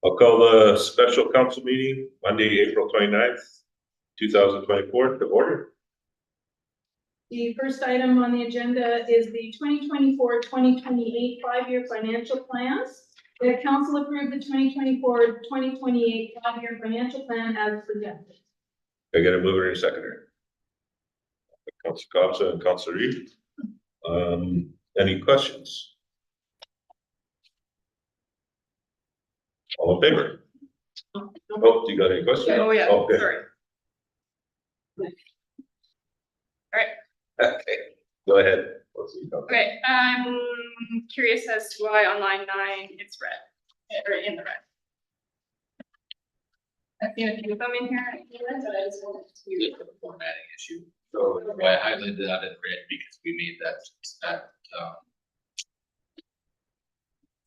I'll call the special council meeting Monday, April 29th, 2024 to order. The first item on the agenda is the 2024-2028 5-year financial plans. The council approved the 2024-2028 5-year financial plan as presented. I got a mover and a seconder. Councilor Cobbs and Councilor Reed. Any questions? All in favor? Oh, do you got any questions? Oh, yeah, Okay. sorry. Okay, go ahead. Okay, I'm curious as to why on line 9 it's red, or in the red. I've seen a few of them in here, but I just wanted to. It's a formatting issue. So I highlighted that in red because we made that so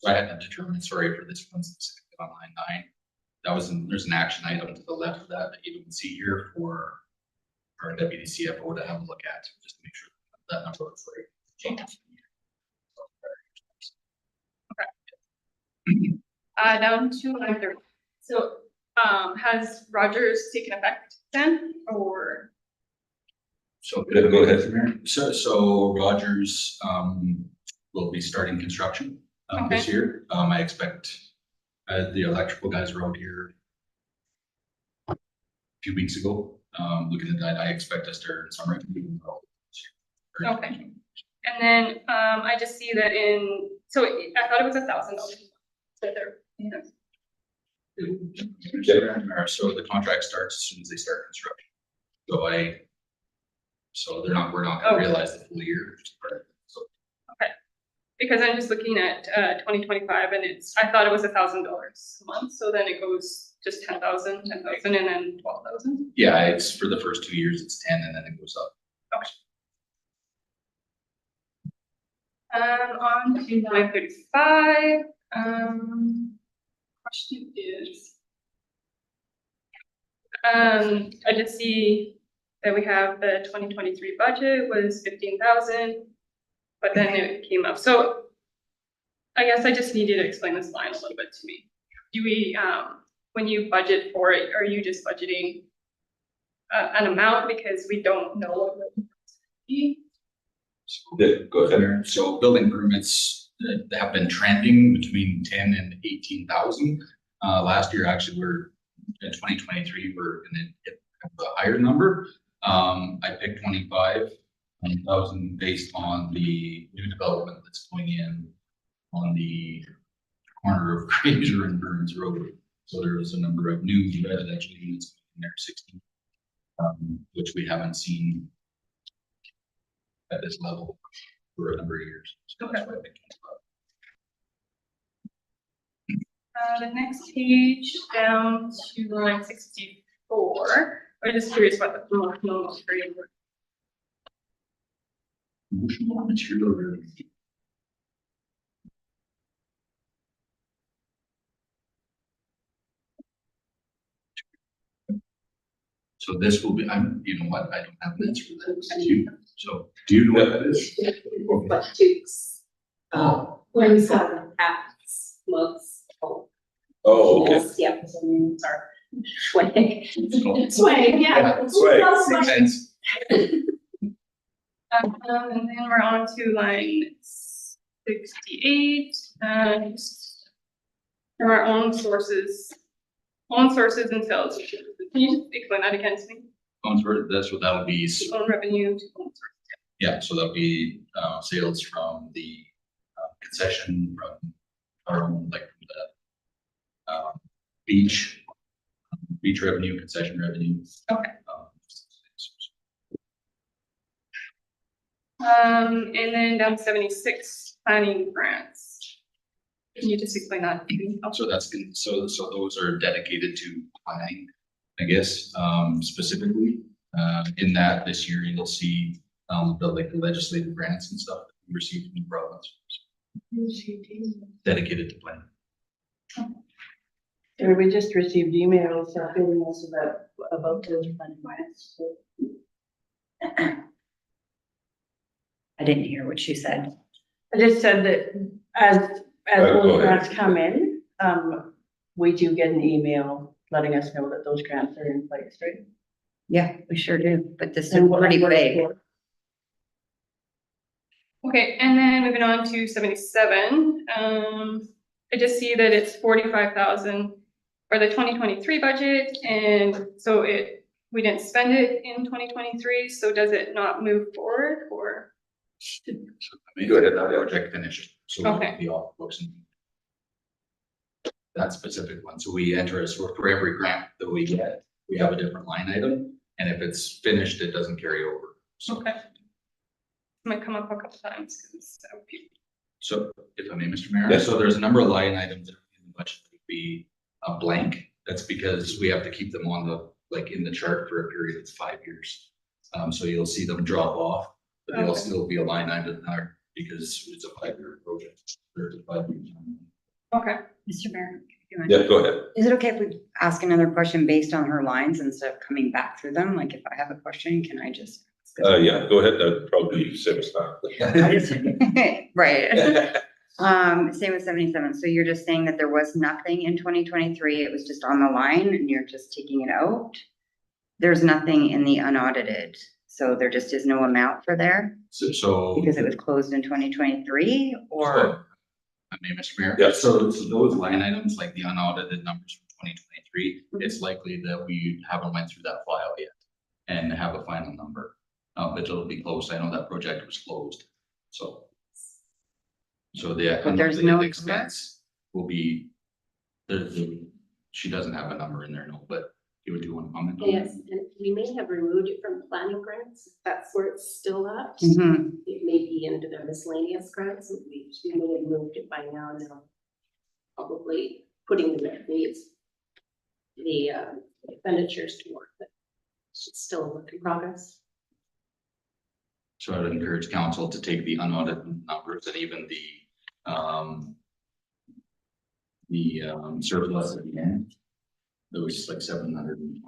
I had to determine, sorry for this one specifically on line 9. That was there's an action item to the left of that you can see here for our deputy CFO to have a look at, just to make sure that number looks right. Changes. Okay. Down to line 30. So, has Rogers taken effect then, or? So Go ahead. So Rogers will be starting construction this year. I expect the electrical guys were out here a few weeks ago. Looking at that, I expect us to summer. Okay. And then I just see that so I thought it was $1,000. But So the contract starts as soon as they start construction. So we're not going to realize the full year. So. Okay. Because I'm just looking at 2025 and I thought it was $1,000 a month. So then it goes just 10,000, 10,000 and then 12,000. Yeah, it's for the first 2 years, it's 10 and then it goes up. Okay. On to line 35. Question is, I just see that we have the 2023 budget was 15,000, but then it came up. So I guess I just need you to explain this line a little bit to me. Do we, when you budget for it, are you just budgeting an amount because we don't know what it's going to be? Go ahead. So building permits have been trending between 10 and 18,000. Last year, actually, we're in 2023, we're going to hit a higher number. I picked 25,000 based on the new development that's going in on the corner of Granger and Burns Road. So there was a number of new residential units in there, 16, which we haven't seen at this level for a number of years. So Okay. that's what I picked. The next page down to line 64. I'm just curious about the promotional framework. Promotional material revenue. So this will be, you know what, I don't have an answer for that. So do you know what that is? What Duke's, Oh, when we saw the hats, mugs. Oh, okay. Yes, yep, sorry. Swag. Swag, yeah. Swag. makes sense. And then we're on to line 68. From our own sources and sales. Can you just explain that again to me? That's what that'll be. Own revenue to own sources. Yeah, so that'll be sales from the concession, from our own, like the beach revenue, concession revenue. Okay. And then down 76, planning grants. Can you just explain that to me? So so those are dedicated to planning, I guess, specifically. In that this year you'll see the legislative grants and stuff that we received from the province dedicated to planning. We just received emails telling us about those funding grants. So I didn't hear what she said. I just said that as Go those ahead. grants come in, we do get an email letting us know that those grants are in place, right? Yeah, we sure do, but this is And what- pretty what it's vague. for. Okay, and then moving on to 77, I just see that it's 45,000 for the 2023 budget, and so we didn't spend it in 2023, so does it not move forward, or? I mean, Go ahead, that Nadia. project finished, so Okay. it'll be off the books. That specific one, so we enter as for every grant that we get, we have a different line item, and if it's finished, it doesn't carry over. So, Okay. Might come up a couple times, 'cause, so if I may, Mr. Mayor, Yes. so there's a number of line items in the budget that would be a blank. That's because we have to keep them on the, like, in the chart for a period of 5 years. So you'll see them drop off, but they'll Okay. still be a line item there because it's a 5-year project. There's a 5-year time. okay. Mr. Mayor, if you want- Yeah, go ahead. is it okay if we ask another question based on her lines instead of coming back through them? Like if I have a question, can I just? Yeah, go ahead. That'd probably save us time. I just- Right. Same with 77. So you're just saying that there was nothing in 2023. It was just on the line and you're just taking it out? There's nothing in the unaudited. So there just is no amount for there So. because it was closed in 2023 or? I mean, Mr. Mayor. Yeah. So those line items, like the unaudited numbers from 2023, it's likely that we haven't went through that file yet and have a final number. But it'll be closed. I know that project was closed, so. So the But there's no unaudited expense will be, she doesn't have a number in there, no, but you do want to comment on that? Yes, and we may have removed it from planning grants, if that's where it's still at. Mhm. It may be into the miscellaneous grants, we may have moved it by now, and now probably putting the expenditures to work, but it's still a work in progress. So I'd encourage council to take the unaudited numbers and even the surplus at the end. It was like $725,000.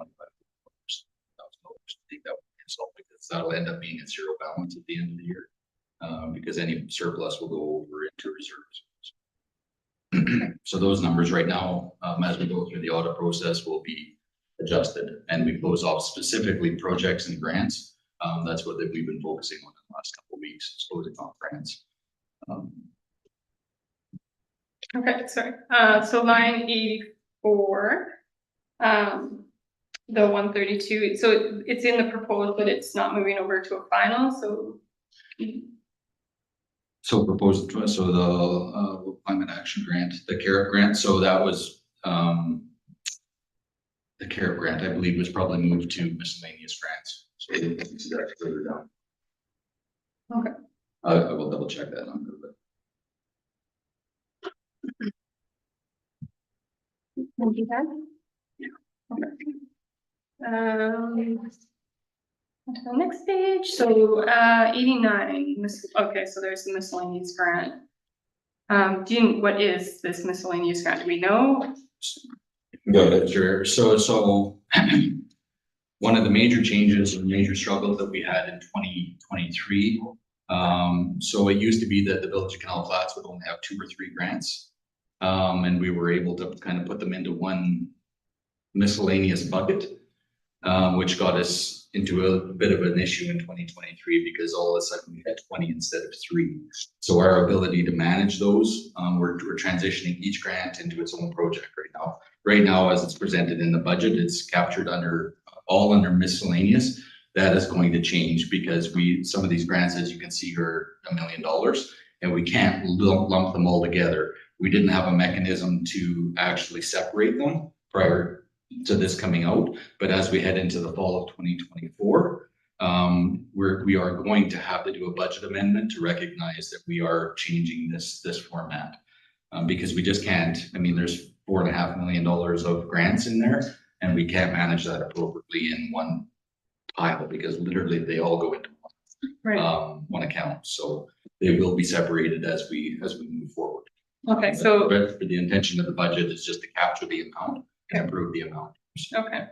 Take that one consult because that'll end up being a zero balance at the end of the year. Because any surplus will go over into reserves. So those numbers right now, as we go through the audit process, will be adjusted and we close off specifically projects and grants. That's what we've been focusing on in the last couple of weeks, is closing off grants. Okay, sorry. So line 84, the 132, so it's in the proposed, but it's not moving over to a final, so. So proposed, so the climate action grant, the CARE grant, so that was, the CARE grant, I believe, was probably moved to miscellaneous grants. So you can see that further down. Okay. I will double check that number, but. Thank you, Ted. On to the next page, so 89, okay, so there's the miscellaneous grant. What is this miscellaneous grant? Do we know? Go ahead. Sure, so one of the major changes or major struggles that we had in 2023. So it used to be that the Village of Canal Flats would only have 2 or 3 grants. And we were able to kind of put them into one miscellaneous bucket, which got us into a bit of an issue in 2023 because all of a sudden we had 20 instead of 3. So our ability to manage those, we're transitioning each grant into its own project right now. Right now, as it's presented in the budget, it's captured all under miscellaneous. That is going to change because some of these grants, as you can see, are $1 million and we can't lump them all together. We didn't have a mechanism to actually separate them prior to this coming out, but as we head into the fall of 2024, we are going to have to do a budget amendment to recognize that we are changing this format because we just can't. I mean, there's $4.5 million of grants in there, and we can't manage that appropriately in one pile because literally they all go into one account. So they will be separated as we move forward. Okay, so But for the intention of the budget is just to capture the amount and approve the amount. Okay.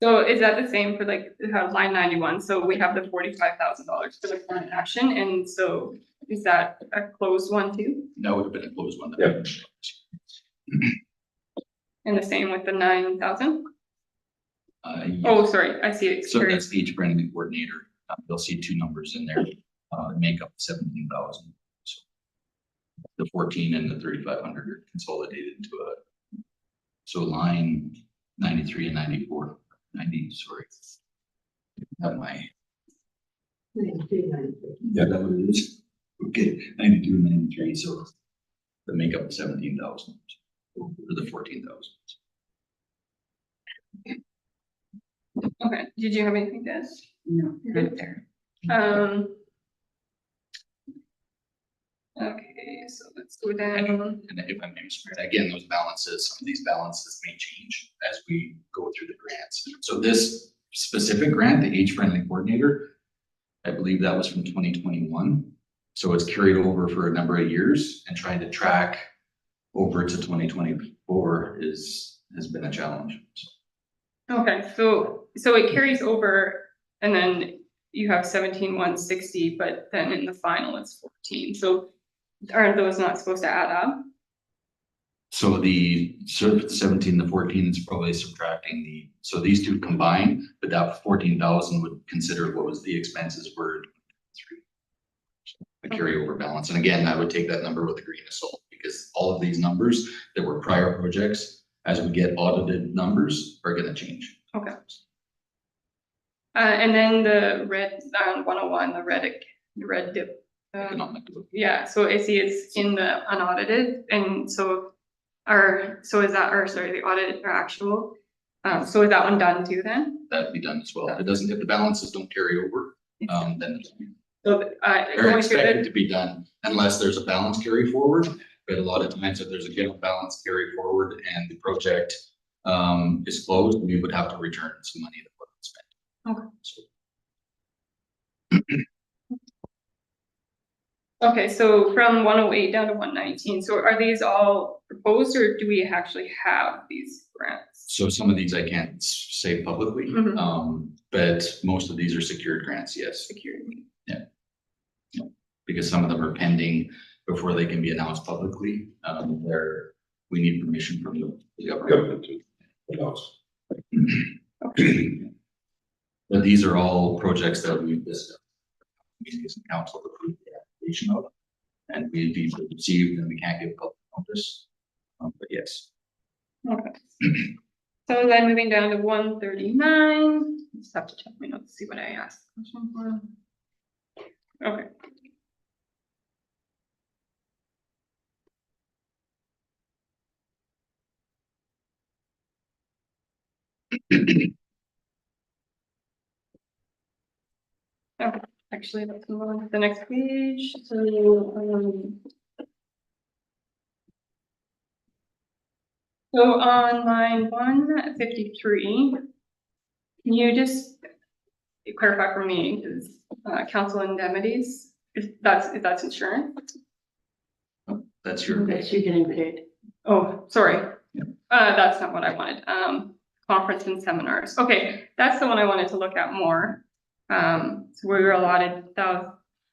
So is that the same for like, line 91? So we have the $45,000 for the current action, and so is that a closed one too? That would have been a closed one. Yeah. And the same with the 9,000? Yeah. Oh, sorry, I see it. So that's the each branding coordinator. You'll see two numbers in there, make up 17,000. So the 14 and the 3,500 are consolidated into so line 93 and 94, 90, sorry. Have my, yeah, that what it is. Okay, 92 and 93, so the makeup of 17,000 or the 14,000. Okay, did you have anything to add? No, not there. Okay, so let's go down. And if I may, Mr. Mayor, again, those balances, some of these balances may change as we go through the grants. So this specific grant, the age friendly coordinator, I believe that was from 2021. So it's carried over for a number of years, and trying to track over to 2024 has been a challenge. Okay, so it carries over, and then you have 17,160, but then in the final it's 14. So are those not supposed to add up? So the 17 to 14 is probably subtracting so these two combined, but that 14,000 would consider what was the expenses for 3. The carryover balance. And again, I would take that number with a grain of salt, because all of these numbers that were prior projects, as we get audited numbers, are gonna change. Okay. And then the red, 101, the red dip. Economic. Yeah, so I see it's in the unaudited, and so is that, or sorry, the audit or actual, so is that one done too then? That'd be done as well. If the balances don't carry over, then So, they're going through expected the, to be done unless there's a balance carry forward. But a lot of times if there's a general balance carry forward and the project is closed, we would have to return some money that wasn't spent. Okay. So okay, so from 108 down to 119, so are these all proposed, or do we actually have these grants? So some of these I can't say publicly, Mhm. but most of these are secured grants, yes. Security. Because some of them are pending before they can be announced publicly. We need permission from the government. Government to announce. But these are all projects that we've discussed. Meetings and council approved the application of, and we've either received and we can't give public notice. But yes. Okay. So then moving down to 139, just have to check my notes to see what I asked. the question for. Okay. Okay, actually, let's move on to the next page. So on line 153, can you just clarify for me, is council indemnities, if that's insurance? That's your. That you're getting paid. Oh, sorry. Yeah. That's not what I wanted. Conference and seminars. Okay, that's the one I wanted to look at more. So we were allotted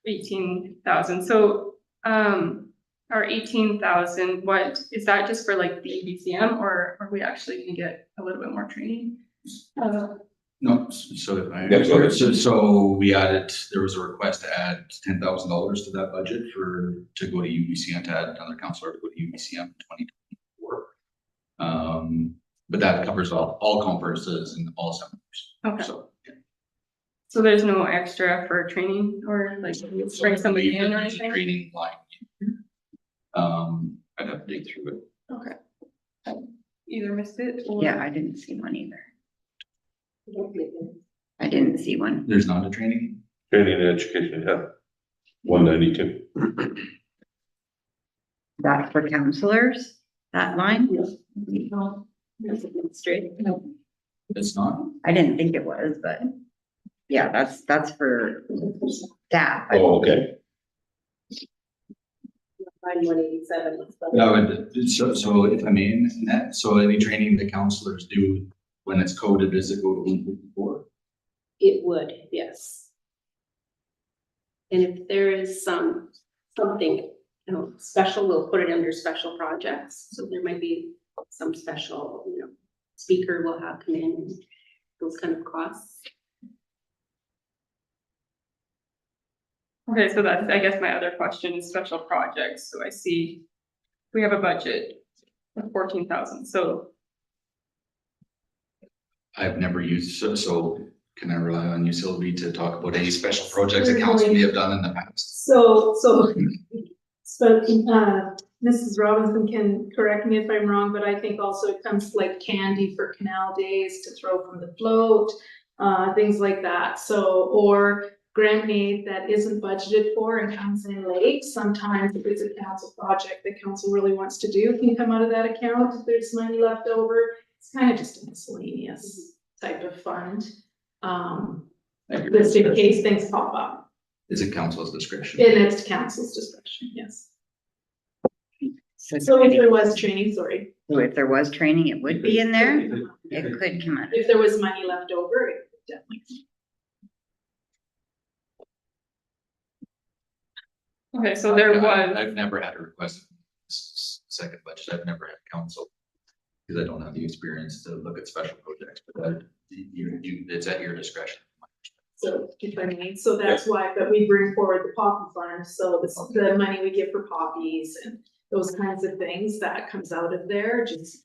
18,000. So, our 18,000, what, is that just for like the EBCM, or are we actually gonna get a little bit more training? No, so if I, Yeah, go ahead. so we added, there was a request to add $10,000 to that budget to go to UBCM, to add another counselor to go to UBCM in 2024. But that covers all conferences and all seminars. Okay. So, yeah. So there's no extra for training or like bring somebody in or There's a anything? training line. I'd have to dig through it. Okay. I either missed it or. Yeah, I didn't see one either. I didn't see one. There's not a training. Training and education, yeah. 192. That's for counselors, that line? Straight. It's not. I didn't think it was, but yeah, that's for staff. Oh, okay. 187. Yeah, so if I may, Annette, so any training the counselors do when it's coded, does it go to 154? It would, yes. And if there is something, special, we'll put it under special projects. So there might be some special, speaker will have come in and those kind of costs. Okay, so that's, I guess my other question is special projects. So I see we have a budget of 14,000, so. I've never used, so can I rely on you, Sylvie, to talk about any special projects that council may have done in the past? So, Mrs. Robinson can correct me if I'm wrong, but I think also it comes like candy for canal days to throw from the float, things like that. So, or grant aid that isn't budgeted for and comes in late. Sometimes if it's a council project that council really wants to do, can come out of that account if there's money left over. It's kind of just a miscellaneous type of fund. Just in case things pop up. Is it council's discretion? And it's council's discretion, yes. So So if there was training, sorry, if there was training, it would be in there. It could come out. if there was money left over, it would definitely. Okay, so there was, I've never had a request, second budget, I've never had council. Because I don't have the experience to look at special projects, but it's at your discretion. So if I may, so that's why, but we bring forward the poppy fund, so the money we give for poppies and those kinds of things, that comes out of there, just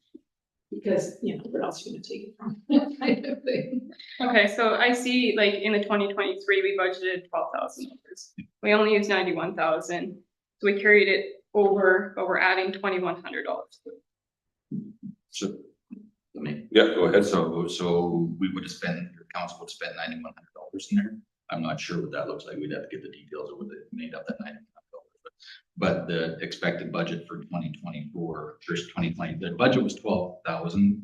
because, what else are you gonna take it from? Kind of thing. okay, so I see like in the 2023, we budgeted $12,000. We only used 91,000. So we carried it over, but we're adding $2,100. So, let me, Yeah, go ahead. so we would have spent, your council would spend $9,100 in there. I'm not sure what that looks like. We'd have to get the details of what they made up that $9,100. But the expected budget for 2024, first 2020, the budget was 12,000.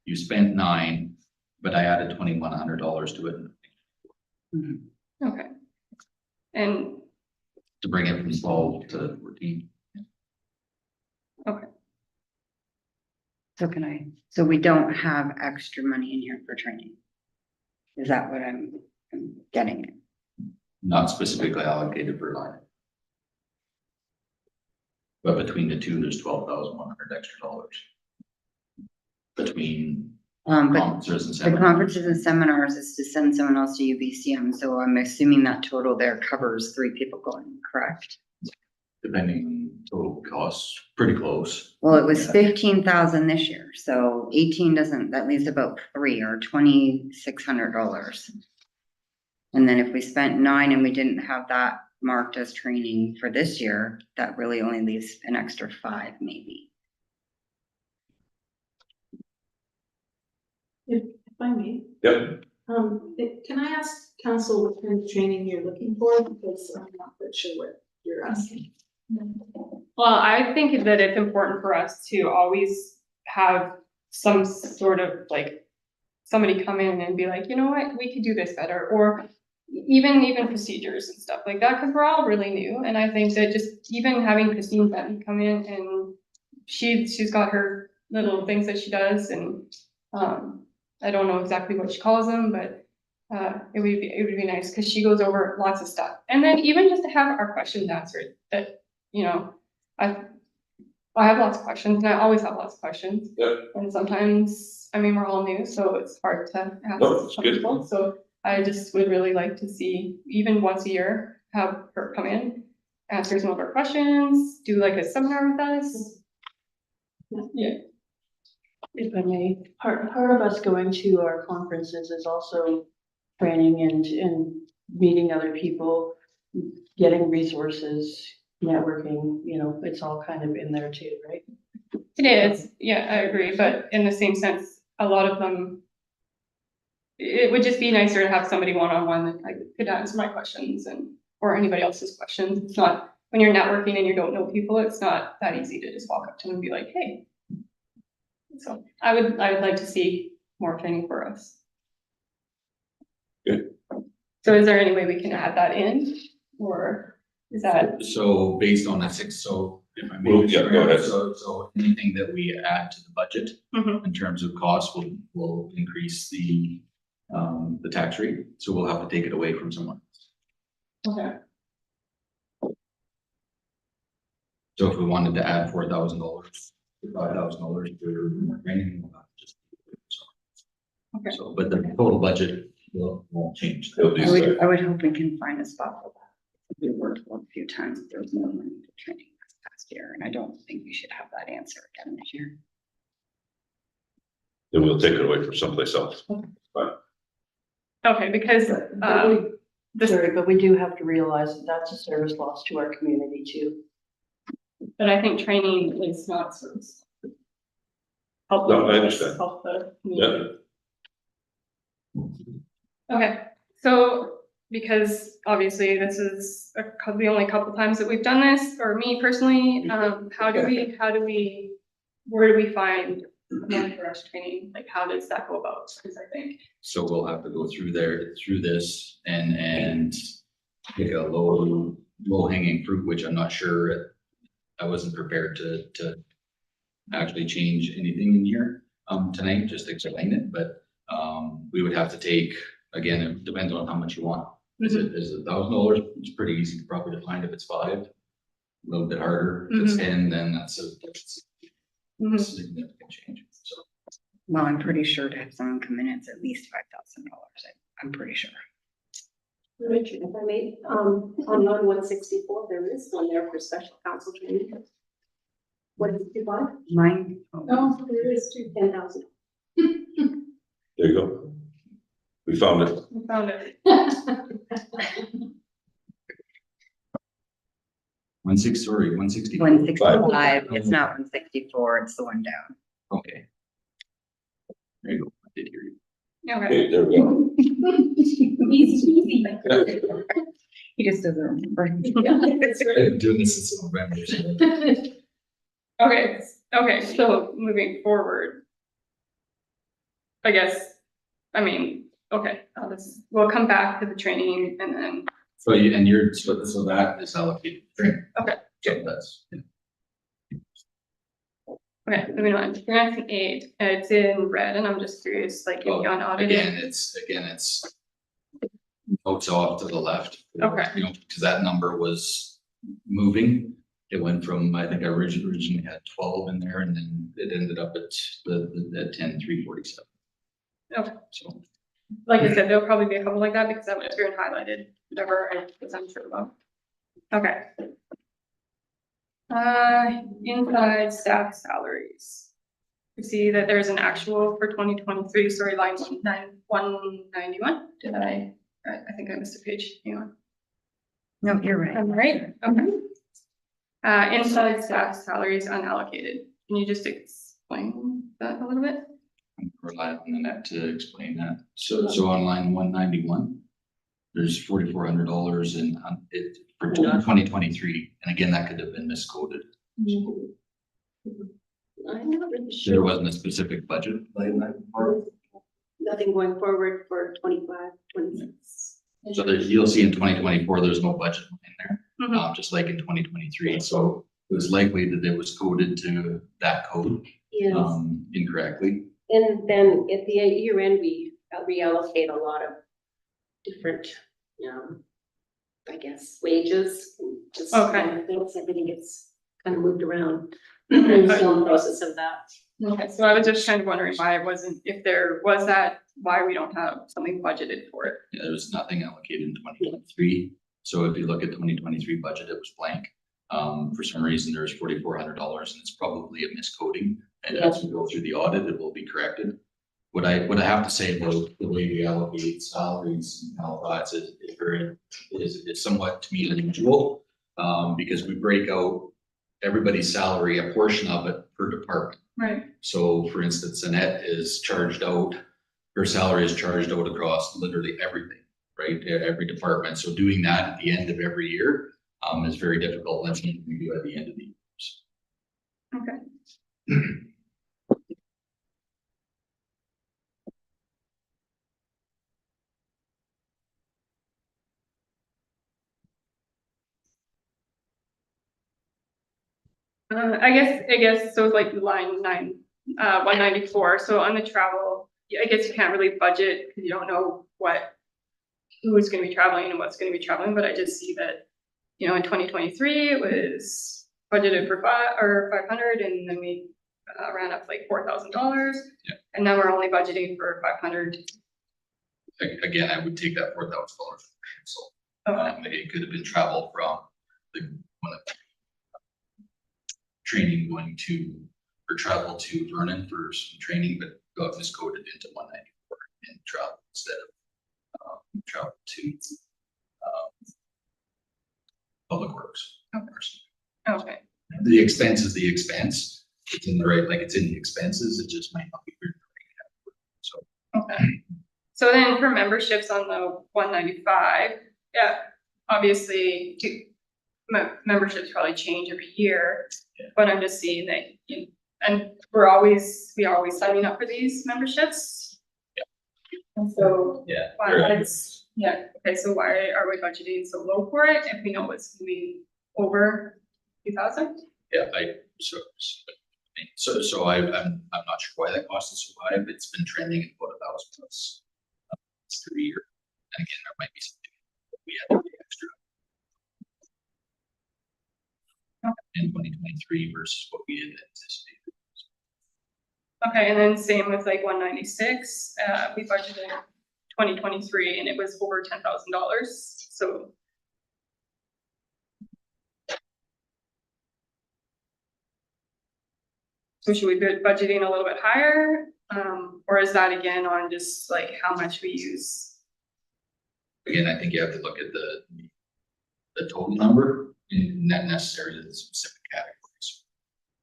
You spent 9, but I added $2,100 to it Okay. And to bring it from 12 to 14. So we don't have extra money in here for training. Is that what I'm getting at? Not specifically allocated per line. But between the two, there's $12,100 extra dollars. Between But conferences and the seminars. conferences and seminars is to send someone else to UBCM, so I'm assuming that total there covers 3 people going, correct? Depending on total costs, pretty close. Well, it was Yeah. 15,000 this year, so 18 doesn't, that leaves about 3 or $2,600. And then if we spent 9 and we didn't have that marked as training for this year, that really only leaves an extra 5 maybe. If I may, Yep, can I ask council what kind of training you're looking for, because I'm not quite sure what you're asking. well, I think that it's important for us to always have some sort of like somebody come in and be like, you know what, we could do this better, or even procedures and stuff like that, because we're all really new. And I think that just even having Christine Benton come in and she's got her little things that she does, and I don't know exactly what she calls them, but it would be nice because she goes over lots of stuff. And then even just to have our questions answered, that, I have lots of questions, and I always have lots of questions. yeah, And sometimes, we're all new, so it's hard to ask No, it's some good. people. So I just would really like to see, even once a year, have her come in, answer some of our questions, do like a seminar with us. Yeah. If I may, part of us going to our conferences is also training and meeting other people, getting resources, networking, it's all kind of in there too, right? It is, yeah, I agree, but in the same sense, a lot of them, it would just be nicer to have somebody one-on-one that could answer my questions or anybody else's questions. It's not, when you're networking and you don't know people, it's not that easy to just walk up to them and be like, hey. So I would like to see more training for us. Good. So is there any way we can add that in, or is that? So based on the 6, so If I may. Well, yeah, go ahead. So anything that we add to the budget Mhm. in terms of cost will increase the tax rate, so we'll have to take it away from someone. Okay. So if we wanted to add $4,000, $5,000 for training, we'll have to just. Okay. So, but the total budget won't change. It'll be- I would hope we can find a spot for that. We worked a few times, there was no money for training this past year, and I don't think we should have that answer again this year. Then we'll take it away from someplace else. Okay, because, But we- this, Sorry, but we do have to realize that that's a service loss to our community too. but I think training is not service. Help. No, I understand. Help the Yeah, community. Okay, so because obviously this is the only couple times that we've done this, or me personally, how do we, where do we find money for us training? Like, how does that go about? Because I think, So we'll have to go through this and pick a low hanging fruit, which I'm not sure. I wasn't prepared to actually change anything in here, tonight, just explain it, but, we would have to take, again, it depends on how much you want. Is it $1,000? It's pretty easy to probably find if it's 5, a little bit harder. If it's 10, then that's a Mhm. significant change, so. Well, I'm pretty sure to have someone come in, it's at least $5,000. I'm pretty sure. Richard, if I may, on line 164, there is one there for special counsel training. What did you buy? Mine. Oh, there is two. 10,000. there you go. We found it. we found it. 164. 165, it's not 164, it's the one down. Okay. There you go, I did hear you. Okay, Okay, there we go. Easy, He just doesn't remember. I've been doing this since November. easy. okay, so moving forward. I guess, I mean, okay, we'll come back to the training and then, So so that is allocated. Training. Okay. So that's, yeah. okay, moving on, grants and aid, it's in red, and I'm just curious, like, if you unaudited. Again, it's notes off to the left. Okay. You know, because that number was moving. It went from, I think I originally had 12 in there, and then it ended up at at 10,347. Okay. So, Like I said, there'll probably be a couple like that because that was green highlighted, whatever, because I'm sure about. Okay. Inside staff salaries. We see that there's an actual for 2023, sorry, line 191. Did I think I missed a page, hang on. No, you're right. I'm right, okay. Inside staff salaries unallocated. Can you just explain that a little bit? I'm relying on the net to explain that. So on line 191, there's $4,400 in it for 2023, and again, that could have been miscoded. I'm not really There sure. wasn't a specific budget line item for it. Nothing going forward for 25, 26. So there, you'll see in 2024, there's no budget in there, Mhm. just like in 2023. So it was likely that it was coded to that code Yes. incorrectly. And then at the year end, we reallocate a lot of different, I guess, wages. Just Okay. things, everything gets kind of moved around. Okay. Still in the process of that. Okay, so I was just kind of wondering why it wasn't, if there was that, why we don't have something budgeted for it. Yeah, there was nothing allocated in 2023. So if you look at 2023 budget, it was blank. For some reason, there's $4,400 and it's probably a miscoding. And as we go through the audit, it will be corrected. What I have to say about the way we allocate salaries in Halifax is somewhat to me unusual. Because we break out everybody's salary, a portion of it per department. Right. So for instance, Annette is charged out, her salary is charged out across literally everything, right? Every department. So doing that at the end of every year is very difficult. That's something we do at the end of the years. Okay. I guess, so it's like line 194, so on the travel, I guess you can't really budget, because you don't know who's gonna be traveling and what's gonna be traveling, but I just see that, in 2023, it was budgeted for 500, and then we ran up like $4,000. Yeah. And now we're only budgeting for 500. Again, I would take that $4,000. So, it could have been travel from one of the training going to, or travel to Vernon for some training, but got miscoded into 194 and travel instead of travel to Public Works. Okay, The expense is the expense. It's in the right, like it's in the expenses, it just might not be. So, okay. So then for memberships on the 195, yeah, obviously, memberships probably change every year. Yeah. But I'm just seeing that, and we are always signing up for these memberships. Yeah. And so, yeah. okay, so why are we budgeting so low for it if we know it's gonna be over 2,000? Yeah, I'm not sure why that cost is so high, but it's been trending at about 1,000 plus per year. And again, there might be something we had to pay extra in 2023 versus what we had anticipated. Okay, and then same with like 196, we budgeted 2023 and it was over $10,000, so. So should we be budgeting a little bit higher, or is that again on just like how much we use? Again, I think you have to look at the total number and not necessarily the specific categories.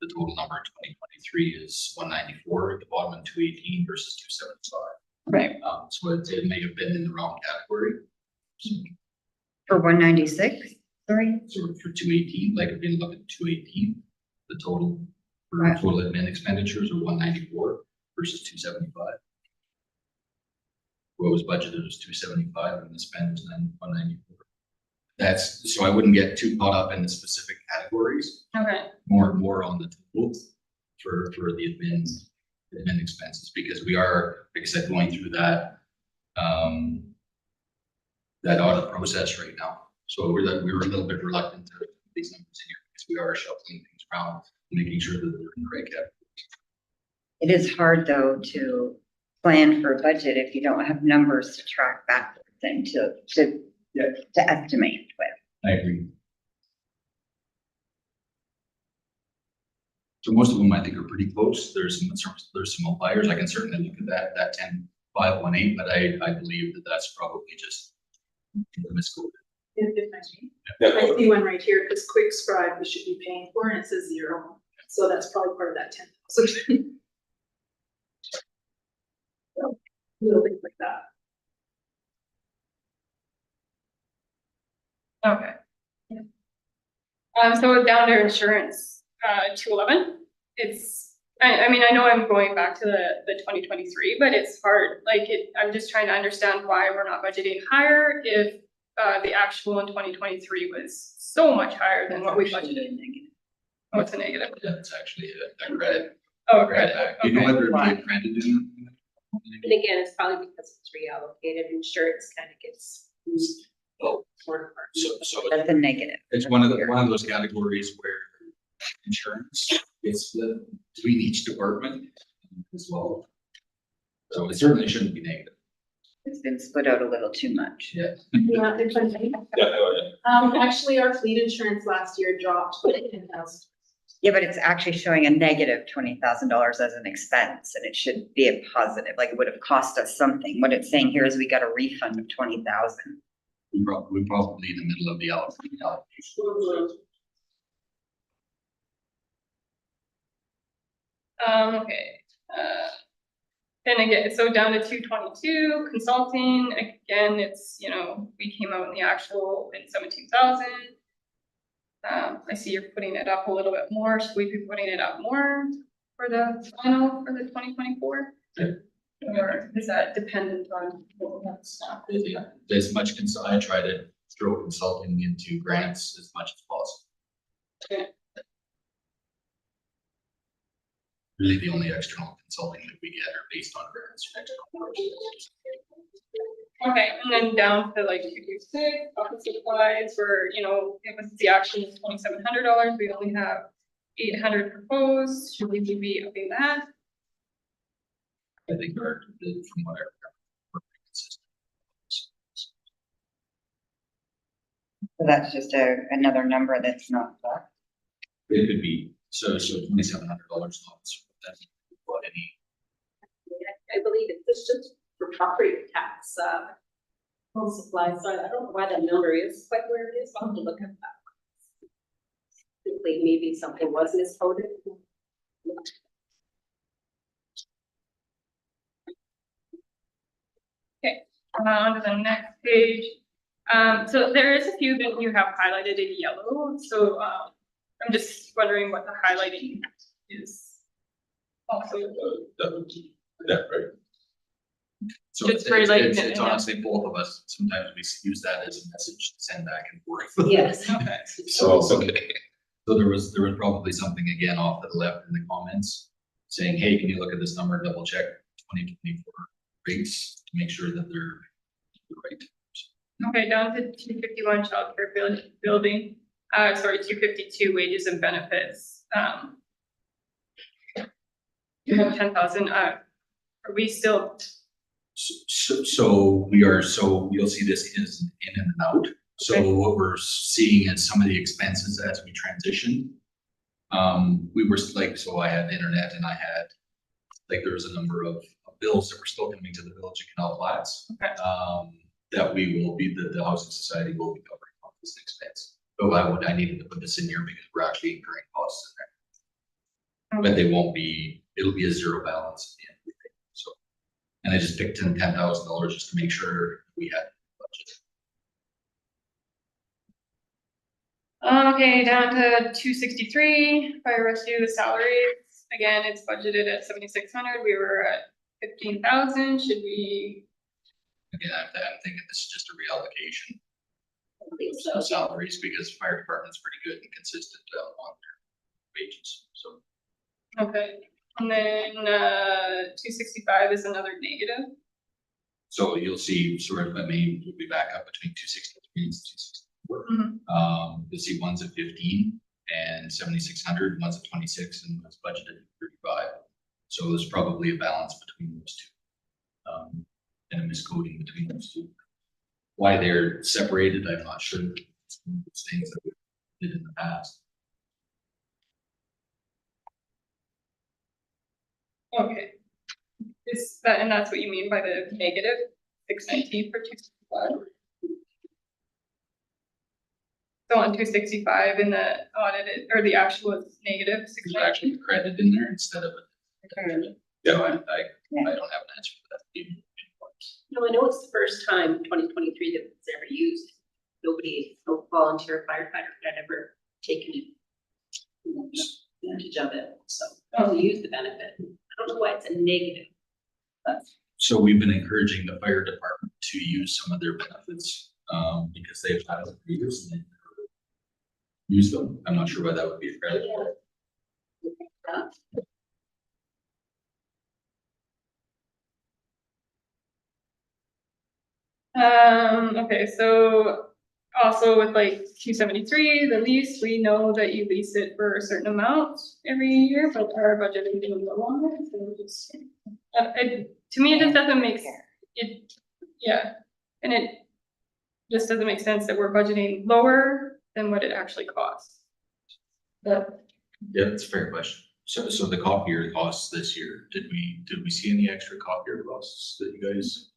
The total number in 2023 is 194 at the bottom and 218 versus 275. Right. So it may have been in the wrong category. For 196, sorry? So for 218, like if you look at 218, the total for Right. total admin expenditures are 194 versus 275. What was budgeted was 275 and the spend was 194. That's, so I wouldn't get too caught up in the specific categories, Okay, more on the total for the admin expenses, because we are, like I said, going through that that audit process right now. So we were a little bit reluctant to put these numbers in here because we are shuffling things around, making sure that they're in the right category. It is hard, though, to plan for a budget if you don't have numbers to track backwards and to estimate with. I agree. So most of them I think are pretty close. There's some outliers. I can certainly look at that 10,518, but I believe that that's probably just miscoded. I see one right here, because Quick Scribe we should be paying for, and it says 0. So that's probably part of that 10,000. Little things like that. okay. So down to insurance, 211, I mean, I know I'm going back to the 2023, but it's hard, I'm just trying to understand why we're not budgeting higher if the actual in 2023 was so much higher than what we budgeted. Oh, it's a negative. Yeah, it's actually a credit. Oh, Credit credit, back. Do you know okay. whether it be credited in? And again, it's probably because it's reallocated, insurance kind of gets used. Oh. Sort of. So That's a negative. it's one of those categories where insurance is split between each department as well. So it certainly shouldn't be negative. It's been split out a little too much. Yeah. Yeah, it's funny. Yeah, go ahead. Actually, our fleet insurance last year dropped by 10,000. Yeah, but it's actually showing a negative $20,000 as an expense, and it should be a positive, like it would have cost us something. What it's saying here is we got a refund of 20,000. We're probably in the middle of the allocation. Okay, then again, so down to 222, consulting, again, it's, we came out in the actual in 17,000. I see you're putting it up a little bit more, should we be putting it up more for the final, for the 2024? Yeah. Or is that dependent on what we have staff? As much I try to throw consulting into grants as much as possible. really the only external consulting that we get are based on grants from external sources. Okay, and then down to like 226, office supplies where, you know, it was the action is $2,700, we only have 800 proposed, should we be upping that? I think from what I remember, we're pretty consistent. So that's just another number that's not correct. It could be, so $2,700 office, that's what any, I believe it's just for property tax, home supplies, so I don't know why that number is quite where it is, I'll have to look at that. Simply maybe something was miscoded. On to the next page. So there is a few that you have highlighted in yellow, so, I'm just wondering what the highlighting is. Also, That would be, that, right? so Just it's, for like- it's honestly both of us, sometimes we use that as a message to send back and forth. Yes. So, Okay. so there was probably something again off to the left in the comments saying, hey, can you look at this number, double check 2024 rates to make sure that they're right. okay, down to 251 childcare building, sorry, 252 wages and benefits. You have 10,000, are we still, So we are, so you'll see this is in and out. So Okay. what we're seeing is some of the expenses as we transition. We were like, so I had internet and I had, like, there was a number of bills that were still coming to the Village of Canal Flats. Okay. That we will be, the Housing Society will be covering all this expense. But I needed to put this in here because we're actually incurring costs in there. But they won't be, it'll be a zero balance at the end of the day, so. And I just picked $10,000 just to make sure we had budget. okay, down to 263, fire rescue, the salaries, again, it's budgeted at 7,600, we were at 15,000, should we? Again, I'm thinking this is just a reallocation I think of so. salaries because fire department's pretty good and consistent on their wages, so. Okay, and then, 265 is another negative. So you'll see sort of, I mean, we'll be back up between 263 and 264. Mhm. You'll see one's at 15 and 7,600, one's at 26 and one's budgeted at 35. So there's probably a balance between those two. And a miscoding between those two. Why they're separated, I'm not sure. It's one of those things that we did in the past. Okay. Is that, and that's what you mean by the negative 619 for 265? So on 265 in the audited, or the actual is negative There's 619? actually a credit in there instead of a. Yeah. So I don't have an answer for that. No, I know it's the first time, 2023, that it's ever used. No volunteer firefighter had ever taken advantage of it, so we use the benefit. I don't know why it's a negative, but So we've been encouraging the fire department to use some of their benefits, because they've had it for years and they never use them. I'm not sure why that would be a credit. Okay, so also with like 273, the lease, we know that you lease it for a certain amount every year, but our budget is a little longer, so we just. To me, it just doesn't make, it, yeah, and it just doesn't make sense that we're budgeting lower than what it actually costs. But, Yeah, that's a fair question. So the copier costs this year, did we see any extra copier costs that you guys?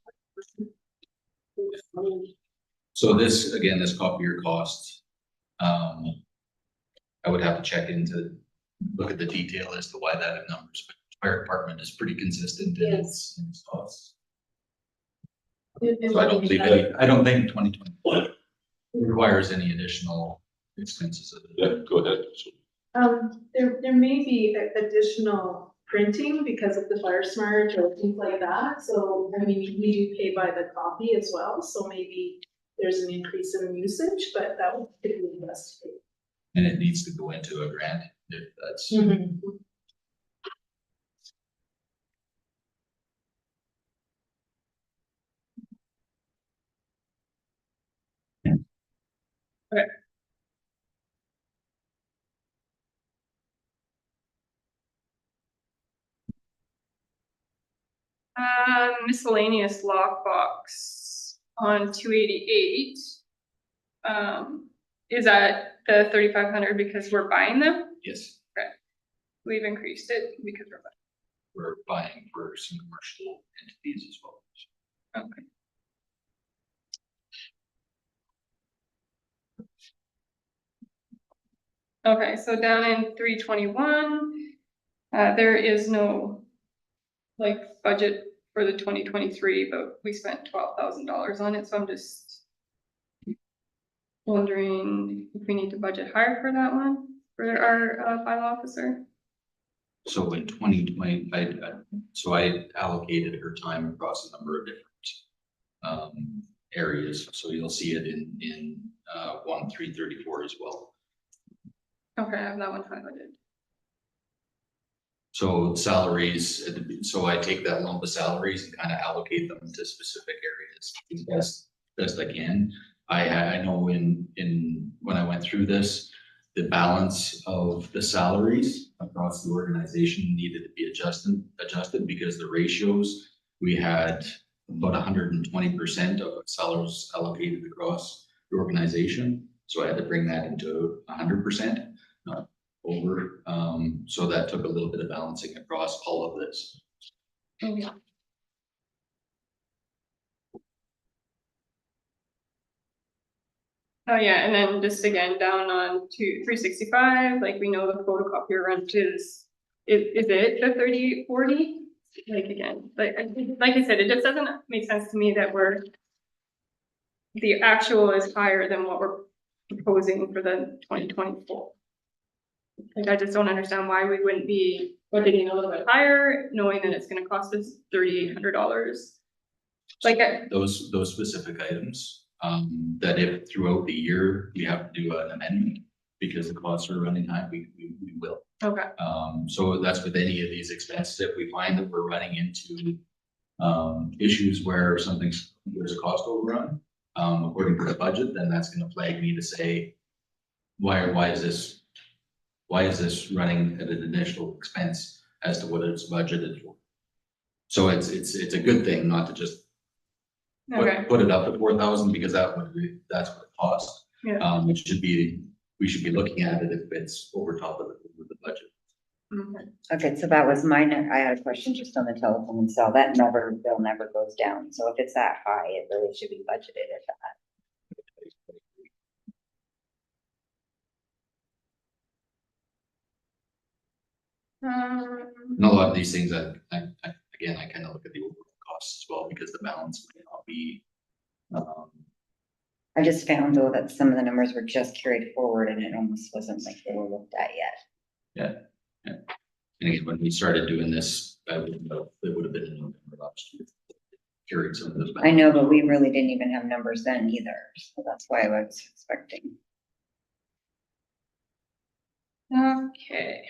So this, again, this copier cost, I would have to check into, look at the detail as to why that in numbers, but fire department is pretty consistent in its costs. So I don't believe that, I don't think 2020 requires any additional expenses. Yeah, go ahead. There may be additional printing because of the Fire Smart or things like that, so, I mean, we do pay by the copy as well, so maybe there's an increase in usage, but that would be investigated. And it needs to go into a grant if that's. Miscellaneous lockbox on 288. Is that the 3,500 because we're buying them? Yes, We've increased it because we're buying for some commercial entities as well. okay. Okay, so down in 321, there is no like budget for the 2023, but we spent $12,000 on it, so I'm just wondering if we need to budget higher for that one, for our bylaw officer. So in 2020, I allocated her time across a number of different areas, so you'll see it in 1.334 as well. Okay, I have that one highlighted. So salaries, so I take that lump of salaries and kind of allocate them to specific areas best I can. I know when I went through this, the balance of the salaries across the organization needed to be adjusted because the ratios, we had about 120% of salaries allocated across the organization. So I had to bring that into 100%, not over. So that took a little bit of balancing across all of this. Okay. Oh, yeah, and then just again, down on to 365, like we know the photocopier rent is it the 3840? Like again, like I said, it just doesn't make sense to me that the actual is higher than what we're proposing for the 2024. Like, I just don't understand why we wouldn't be budgeting a little bit higher, knowing that it's gonna cost us $3,800. Like, Those specific items, that if throughout the year we have to do an amendment because the costs are running high, we will. okay, So that's with any of these expenses. If we find that we're running into issues where there's a cost overrun, according to the budget, then that's gonna flag me to say, why is this running at an additional expense as to what it's budgeted for? So it's a good thing not to just okay, put it up at 4,000 because that's what it costs. Yeah. We should be looking at it if it's over top of the budget. okay. Okay, so that was mine. I had a question just on the telephone cell. That bill never goes down. So if it's that high, it really should be budgeted at that. And a lot of these things, I kind of look at the overall costs as well because the balance may not be. I just found though that some of the numbers were just carried forward and it almost wasn't like they were looked at yet. And again, when we started doing this, it would have been in November last year. Carried some of those. I know, but we really didn't even have numbers then either. So that's why I was expecting. Okay.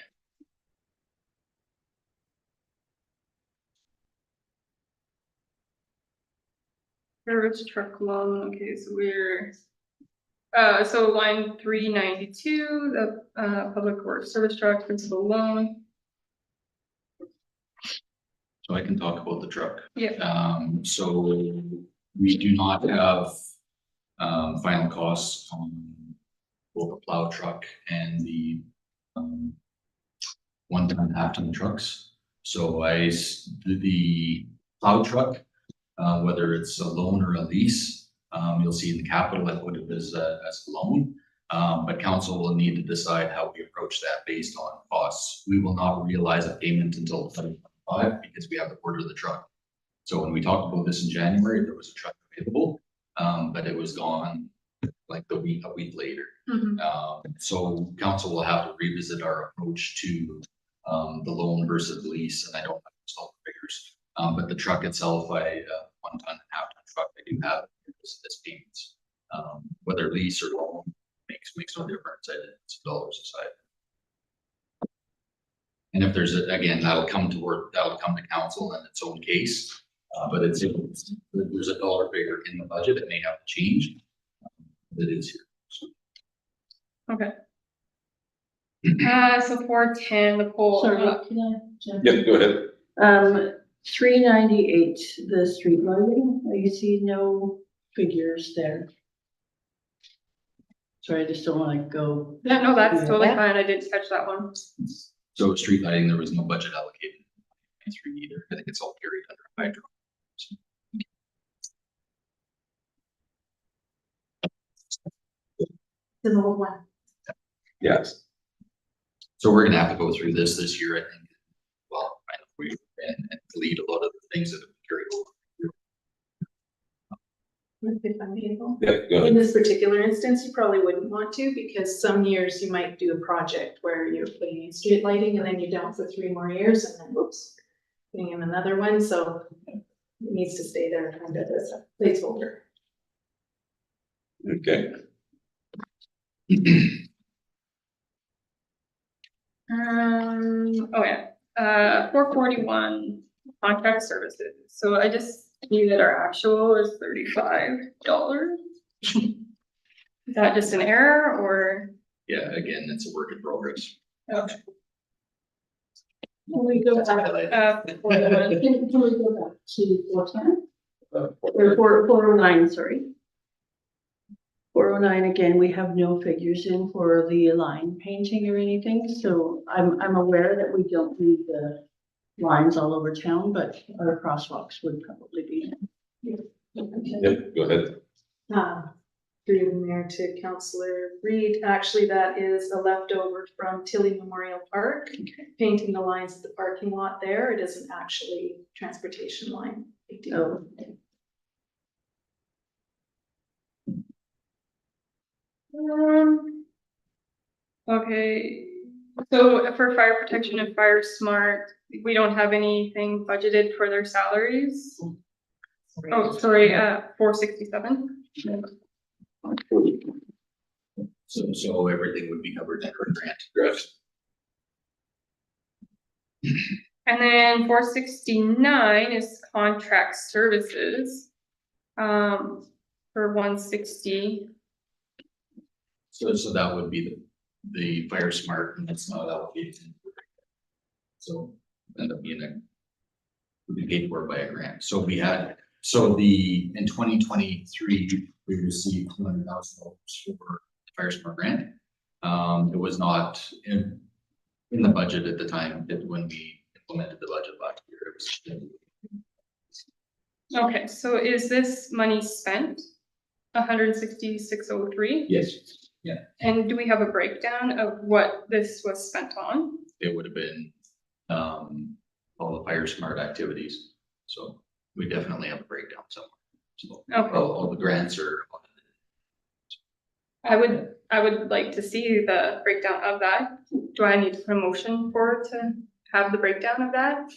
Service truck loan, okay, so so line 392, the public works service truck principal loan. So I can talk about the truck. Yeah. So we do not have final costs on both the plow truck and the 1-ton, half-ton trucks. So the plow truck, whether it's a loan or a lease, you'll see in the capital I put it as a loan. But council will need to decide how we approach that based on costs. We will not realize a payment until 2025 because we have to order the truck. So when we talked about this in January, there was a truck available, but it was gone like a week later. So council will have to revisit our approach to the loan versus lease, and I don't have all the figures. But the truck itself, 1-ton and half-ton truck, I do have this payments. Whether lease or loan makes no difference. It's dollars aside. And if there's again, that'll come to council in its own case. But there's a dollar figure in the budget. It may have to change. It is here. So. Okay. So 410, the pole. Sorry, can I jump? Yep, go ahead. 398, the street lighting, I see no figures there. Sorry, I just don't wanna go. Yeah, no, that's totally Yeah. fine. I didn't catch that one. So street lighting, there was no budget allocated. Three either. I think it's all carried under hydro. The whole one. Yes. So we're gonna have to go through this year, I think. Well, I know we, and delete a lot of the things that have carried over. If I'm able. Yep, go In ahead. this particular instance, you probably wouldn't want to, because some years you might do a project where you're putting in street lighting and then you don't for 3 more years and then whoops, putting in another one, so it needs to stay there kind of as a placeholder. Okay. Oh yeah, 441 contract services. So I just knew that our actual is $35. Is that just an error or? Yeah, again, it's a work in progress. Okay. Can we go back, 441. can we go back to 410? Or 409, sorry. 409, again, we have no figures in for the line painting or anything, so I'm aware that we don't need the lines all over town, but our crosswalks would probably be. Yep, go ahead. Through the mayor to Councillor Reed, actually that is a leftover from Tilly Memorial Park. Painting the lines of the parking lot there, it isn't actually transportation line. Big deal. Oh, Okay, so for fire protection and fire smart, we don't have anything budgeted for their salaries? Oh, sorry, 467. So everything would be covered under a grant. Correct. And then 469 is contract services. For 160. So that would be the fire smart, and that's not allocated. So end up being would be paid for by a grant. So we had, in 2023, we received $200,000 for fire smart grant. It was not in the budget at the time when we implemented the budget last year. It was. Okay, so is this money spent? 166.03? Yes, And do we have a breakdown of what this was spent on? it would have been, all the fire smart activities. So we definitely have a breakdown somewhere. So Okay. all the grants are. I would like to see the breakdown of that. Do I need a promotion for to have the breakdown of that?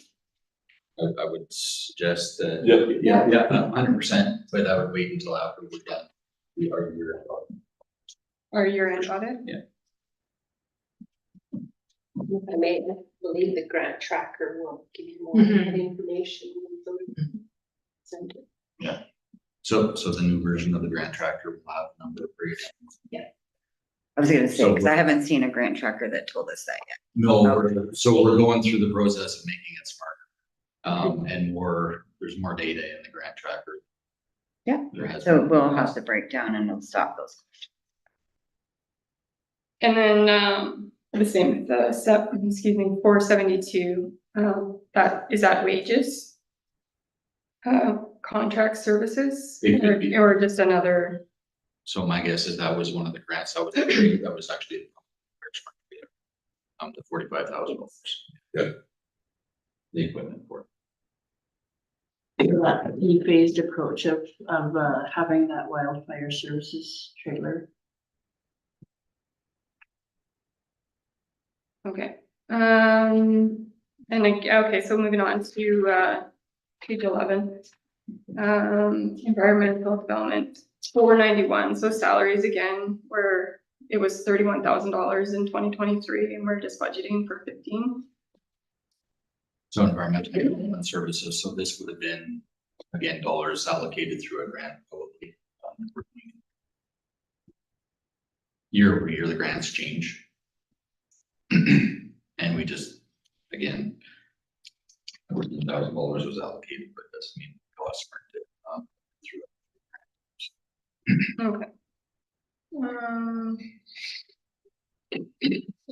I would suggest that. Yep. Yeah, 100%, but I would wait until after we're done. We are year end. Or year-end audit? If I may, I believe the grant tracker will give you more Mhm. information. Send it. So the new version of the grant tracker will have a number of breakdowns. I was gonna say, So because I haven't seen a grant tracker that told us that yet. No, we're going through the process of making it smarter. And there's more data in the grant tracker. Yeah. There has So been. we'll have the breakdown and it'll stop those. And then, the same, the 472, is that wages? Contract services, It could be. or just another, So my guess is that was one of the grants that was actually. The $45,000. Yeah. The equipment for it. that phased approach of having that wildfire services trailer. okay. And okay, so moving on to, page 11. Environmental development, 491, so salaries again, where it was $31,000 in 2023, and we're just budgeting for 15. So environmental development services, so this would have been, again, dollars allocated through a grant, probably. year over year, the grants change. And we just, again, $14,000 was allocated, but doesn't mean costs weren't through. Okay.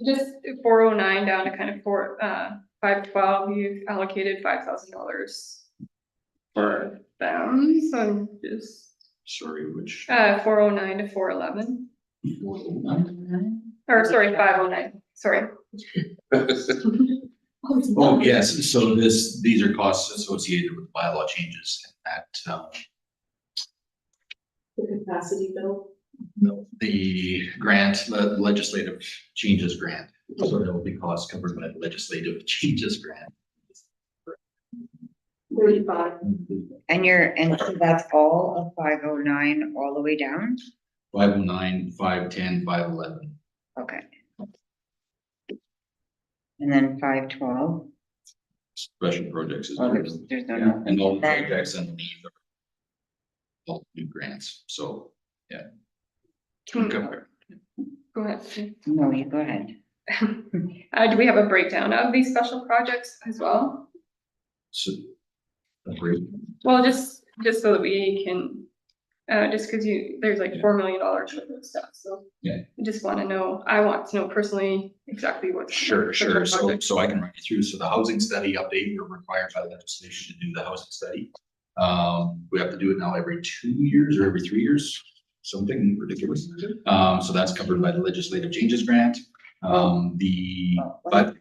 Just 409 down to kind of 512, you've allocated $5,000 for them, so I'm just, Sorry, which. 409 to 411, or sorry, 509, sorry. Oh, yes, so these are costs associated with bylaw changes that, The capacity bill. the grant, the legislative changes grant. So there will be costs covered by the legislative changes grant. 35. And so that's all of 509 all the way down? 509, 510, 511. Okay. And then 512? Special projects is. Oh, there's no. Yeah, and all the Then- projects underneath are all new grants, so, yeah. Hmm. Cover. Go ahead. No, you go ahead. Do we have a breakdown of these special projects as well? So, agree. Well, just so that we can, just because there's like $4 million worth of stuff, so. Yeah. I just want to know, I want to know personally exactly what's. Sure, special so, project. so I can run you through, so the housing study update, we're required by legislation to do the housing study. We have to do it now every 2 years or every 3 years, something ridiculous. So that's covered by the legislative changes grant. But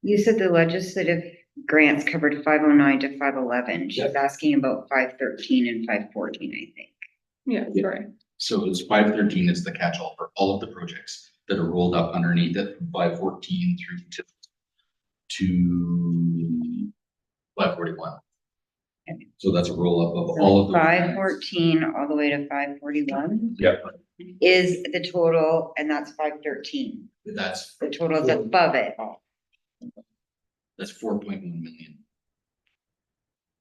You said the legislative grants covered 509 to 511. She's Yep. asking about 513 and 514, I think. Yeah, Yeah. sorry. so it's 513 is the catch-all for all of the projects that are rolled up underneath it, from 514 through to 541. So that's a roll-up of all of those. 514 all the way to 541 Yeah, is the total, and that's 513. that's, The total is above it. that's 4.1 million.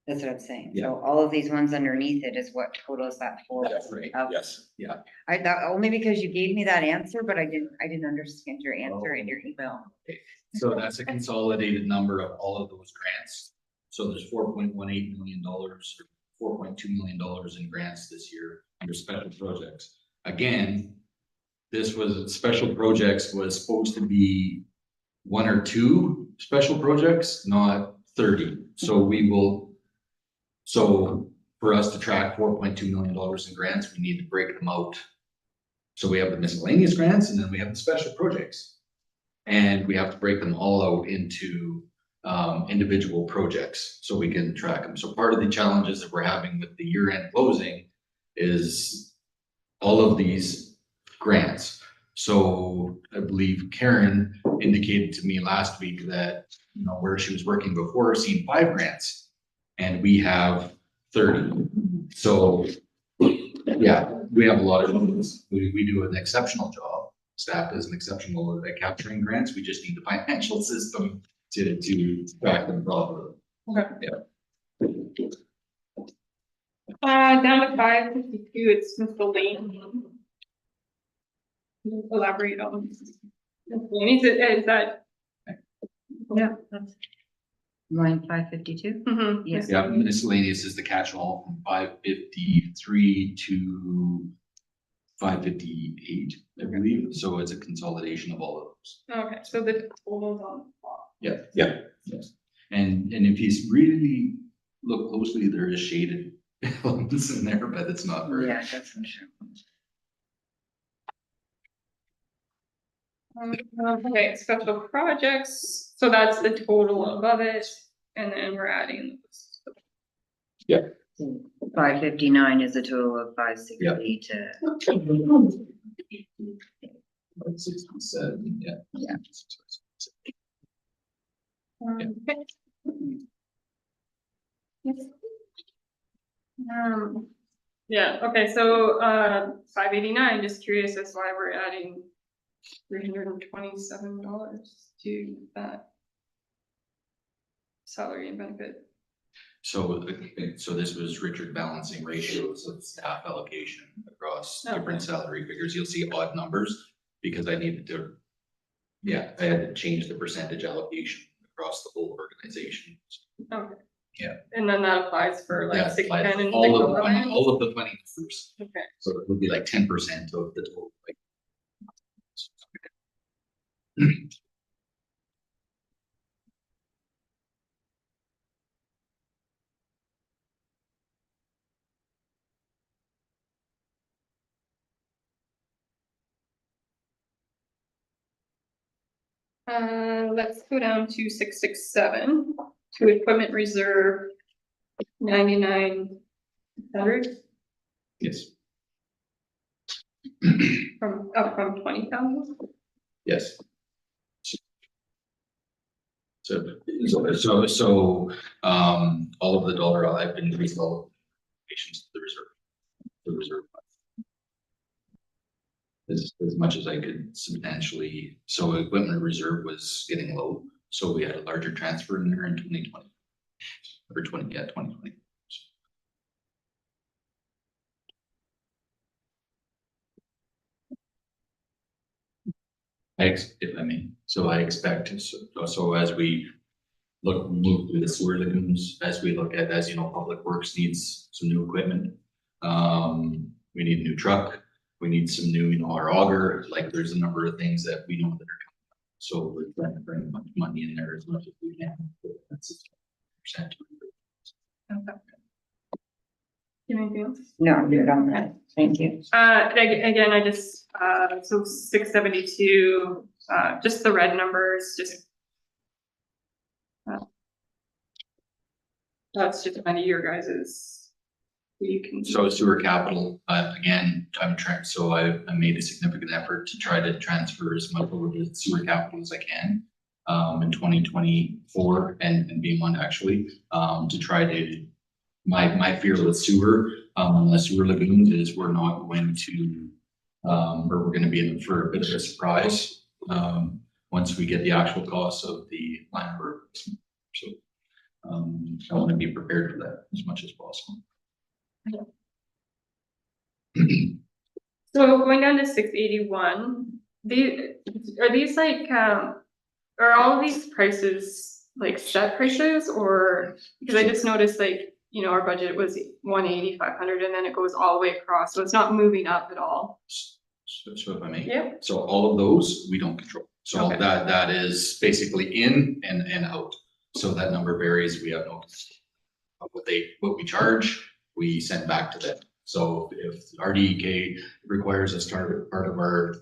That's what I'm saying. Yeah. So all of these ones underneath it is what totals that for. That's right, of- yes, yeah. I thought only because you gave me that answer, but I didn't understand your answer in your email. So that's a consolidated number of all of those grants. So there's $4.18 million, or $4.2 million in grants this year under special projects. Again, special projects was supposed to be 1 or 2 special projects, not 30. So for us to track $4.2 million in grants, we need to break them out. So we have the miscellaneous grants and then we have the special projects. And we have to break them all out into individual projects so we can track them. So part of the challenges that we're having with the year-end closing is all of these grants. So I believe Karen indicated to me last week that, where she was working before, seen 5 grants and we have 30. So yeah, we have a lot of those. We do an exceptional job. Staff does an exceptional at capturing grants. We just need the financial system to track them properly. Okay. Down to 552, it's miscellaneous. Elaborate on. Miscellaneous, is that? Yeah. Line 552? Mhm, Yes. Yeah, miscellaneous is the catch-all from 553 to 558, I believe. So it's a consolidation of all of those. Okay, so the totals on the top. Yeah. Yeah. Yes. And if you really look closely, there is shaded elements in there, but it's not very. Yeah, that's for sure. Okay, special projects, so that's the total above it, and then we're adding. 559 is a total of 560 to. 67, yeah. Yeah. Okay. Yes. Yeah, okay, so 589, just curious as why we're adding $327 to that salary and benefit. So this was Richard balancing ratios of staff allocation across different salary figures. You'll see odd numbers because I needed to. Yeah, I had to change the percentage allocation across the whole organization. Okay. Yeah. And then that applies for like That six, applies ten and all of, Nicola on land? all of the money numbers. Okay. So it would be like 10% of the total, like. Let's go down to 667, to equipment reserve, 9,900 Yes. from, up from 20,000. Yes. All of the dollar I've been increasing all patients to the reserve. Fund. As much as I could substantially, so equipment reserve was getting low, so we had a larger transfer in there in 2020. Or 2020. If I mean, so I expect, so as we move through the sewer lagoons, as we look at, as you know, Public Works needs some new equipment. We need a new truck, we need some new, our auger, like there's a number of things that we know that are coming up. So we're trying to bring much money in there as much as we can. That's 60%. Okay. You have anything else? No, you're done, right? Thank you. Again, I just, so 672, just the red numbers, just. That's just kind of your guys's. You can. So sewer capital, again, so I made a significant effort to try to transfer as much over to sewer capital as I can. In 2024 and beyond actually, to try to, my fear with sewer, the sewer lagoons is we're not going to, or we're gonna be in for a bit of a surprise, once we get the actual costs of the line work. So, I want to be prepared for that as much as possible. So going down to 681, are these like, are all of these prices like set prices, or, because I just noticed like, our budget was 180, 500, and then it goes all the way across, so it's not moving up at all. So if I may. Yep. So all of those, we don't control. So Okay. that is basically in and out. So that number varies. We have no control. What we charge, we send back to them. So if RDEK requires us to part of our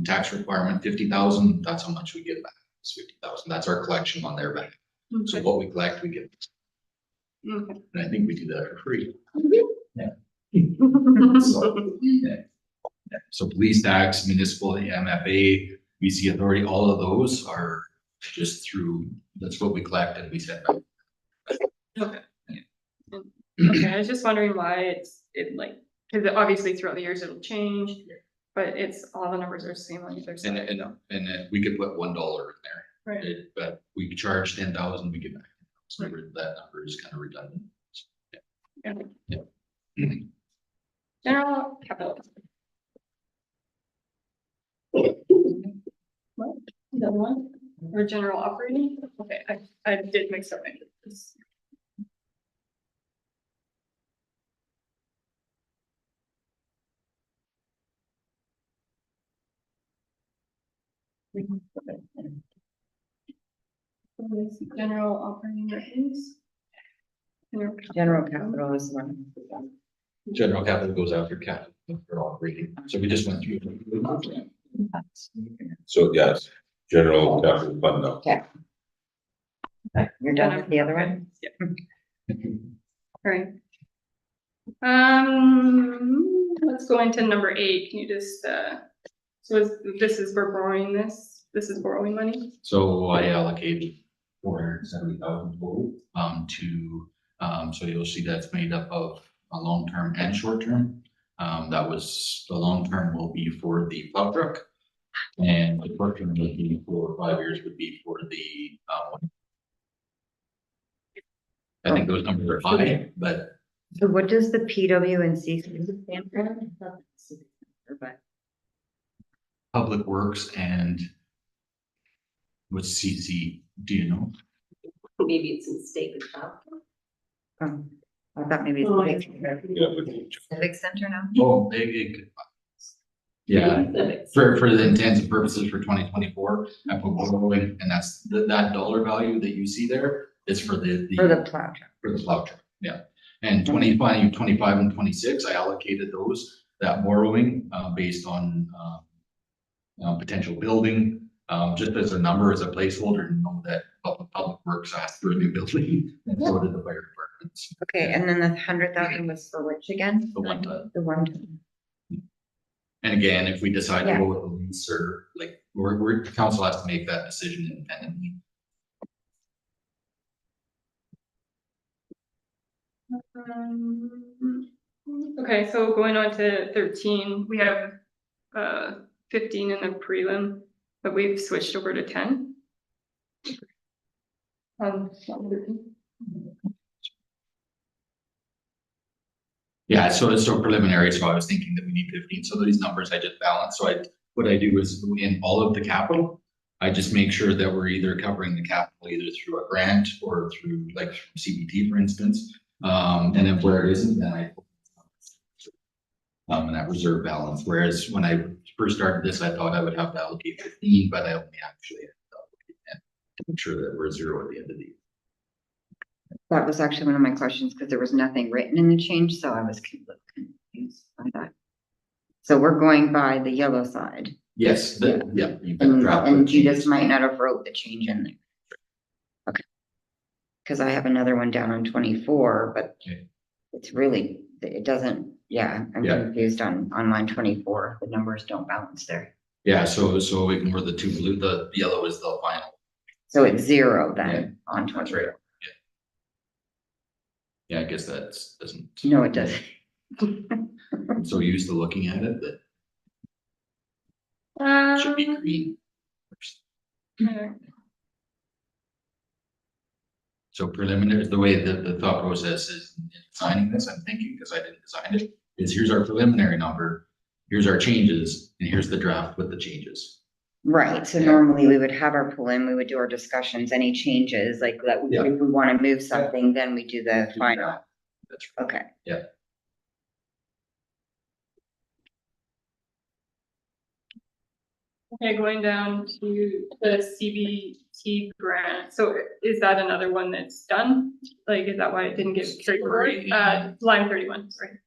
tax requirement, 50,000, that's how much we give back. It's 50,000. That's our collection on their back. So Okay. what we collect, we give. Okay. And I think we do that for free. So, yeah. So police tax, municipal, MFA, BC authority, all of those are just through, that's what we collect and we send back. Okay. Okay, I was just wondering why it like, because obviously throughout the years it'll change, but it's, all the numbers are the same on either side. And we could put $1 in there. Right. But we charge 10,000, we get back. So that number is kind of redundant. Okay. Yeah. General capital. What? The other one? Or general operating? Okay, I did mix up my numbers. General operating revenues. General capital is one. General capital goes after capital for operating. So we just went through. So yes, general capital fund now. You're done with the other one? Yeah. Alright. Let's go into number 8. Can you just, this is for borrowing this is borrowing money? So I allocated 470,000 total, so you'll see that's made up of a long-term and short-term. That was, the long-term will be for the plow truck. And the short-term would be for 5 years would be for the, I think those numbers are high, but So what does the PWNC stand for? But Public Works and what's CC, do you know? Maybe it's a mistake as well. I thought maybe it's Oh, the Yeah, but Civic Center now. Oh, it could. Yeah, for the intents and purposes for 2024, I put borrowing, and that's, that dollar value that you see there is for the. For the plow truck. For the plow truck, yeah. And 25 and 26, I allocated those, that borrowing, based on, potential building, just as a number, as a placeholder, to know that public works asked for a new building, and so did the fire departments. Okay, and then the 100,000 was for which again? The one time. The one time. And again, if we decide to Yeah. go with the lease, or like, the council has to make that decision independently. Okay, so going on to 13, we have 15 in the prelim, but we've switched over to 10. Yeah, so it's so preliminary, so I was thinking that we need 15, so these numbers I just balance, so what I do is in all of the capital, I just make sure that we're either covering the capital either through a grant or through like CBT, for instance. And then where it isn't, then I and that reserve balance, whereas when I first started this, I thought I would have to allocate 15, but I only actually had to allocate 10 to make sure that we're zero at the end of the year. That was actually one of my questions, because there was nothing written in the change, so I was confused by that. So we're going by the yellow side, Yes, yeah. You can and, draft and the you just changes. might not have wrote the change in there. Okay. Because I have another one down on 24, but Okay. it's really, it doesn't, yeah, I'm Yeah. confused on line 24, the numbers don't balance there. Yeah, so ignore the two blue, the yellow is the final. So it's zero then Yeah, on that's 24. right. Yeah, I guess that doesn't. No, it doesn't. I'm so used to looking at it that it should be green. So preliminary, the way that the thought process is in designing this, I'm thinking, because I didn't design it, is here's our preliminary number, here's our changes, and here's the draft with the changes. Right, so Yeah. normally we would have our prelim, we would do our discussions, any changes, like that, Yeah. if we want to move something, then we do the final. That's right. Okay. Yeah. Okay, going down to the CBT grant, so is that another one that's done? Like, is that why it didn't get carried forward? Line 31, sorry.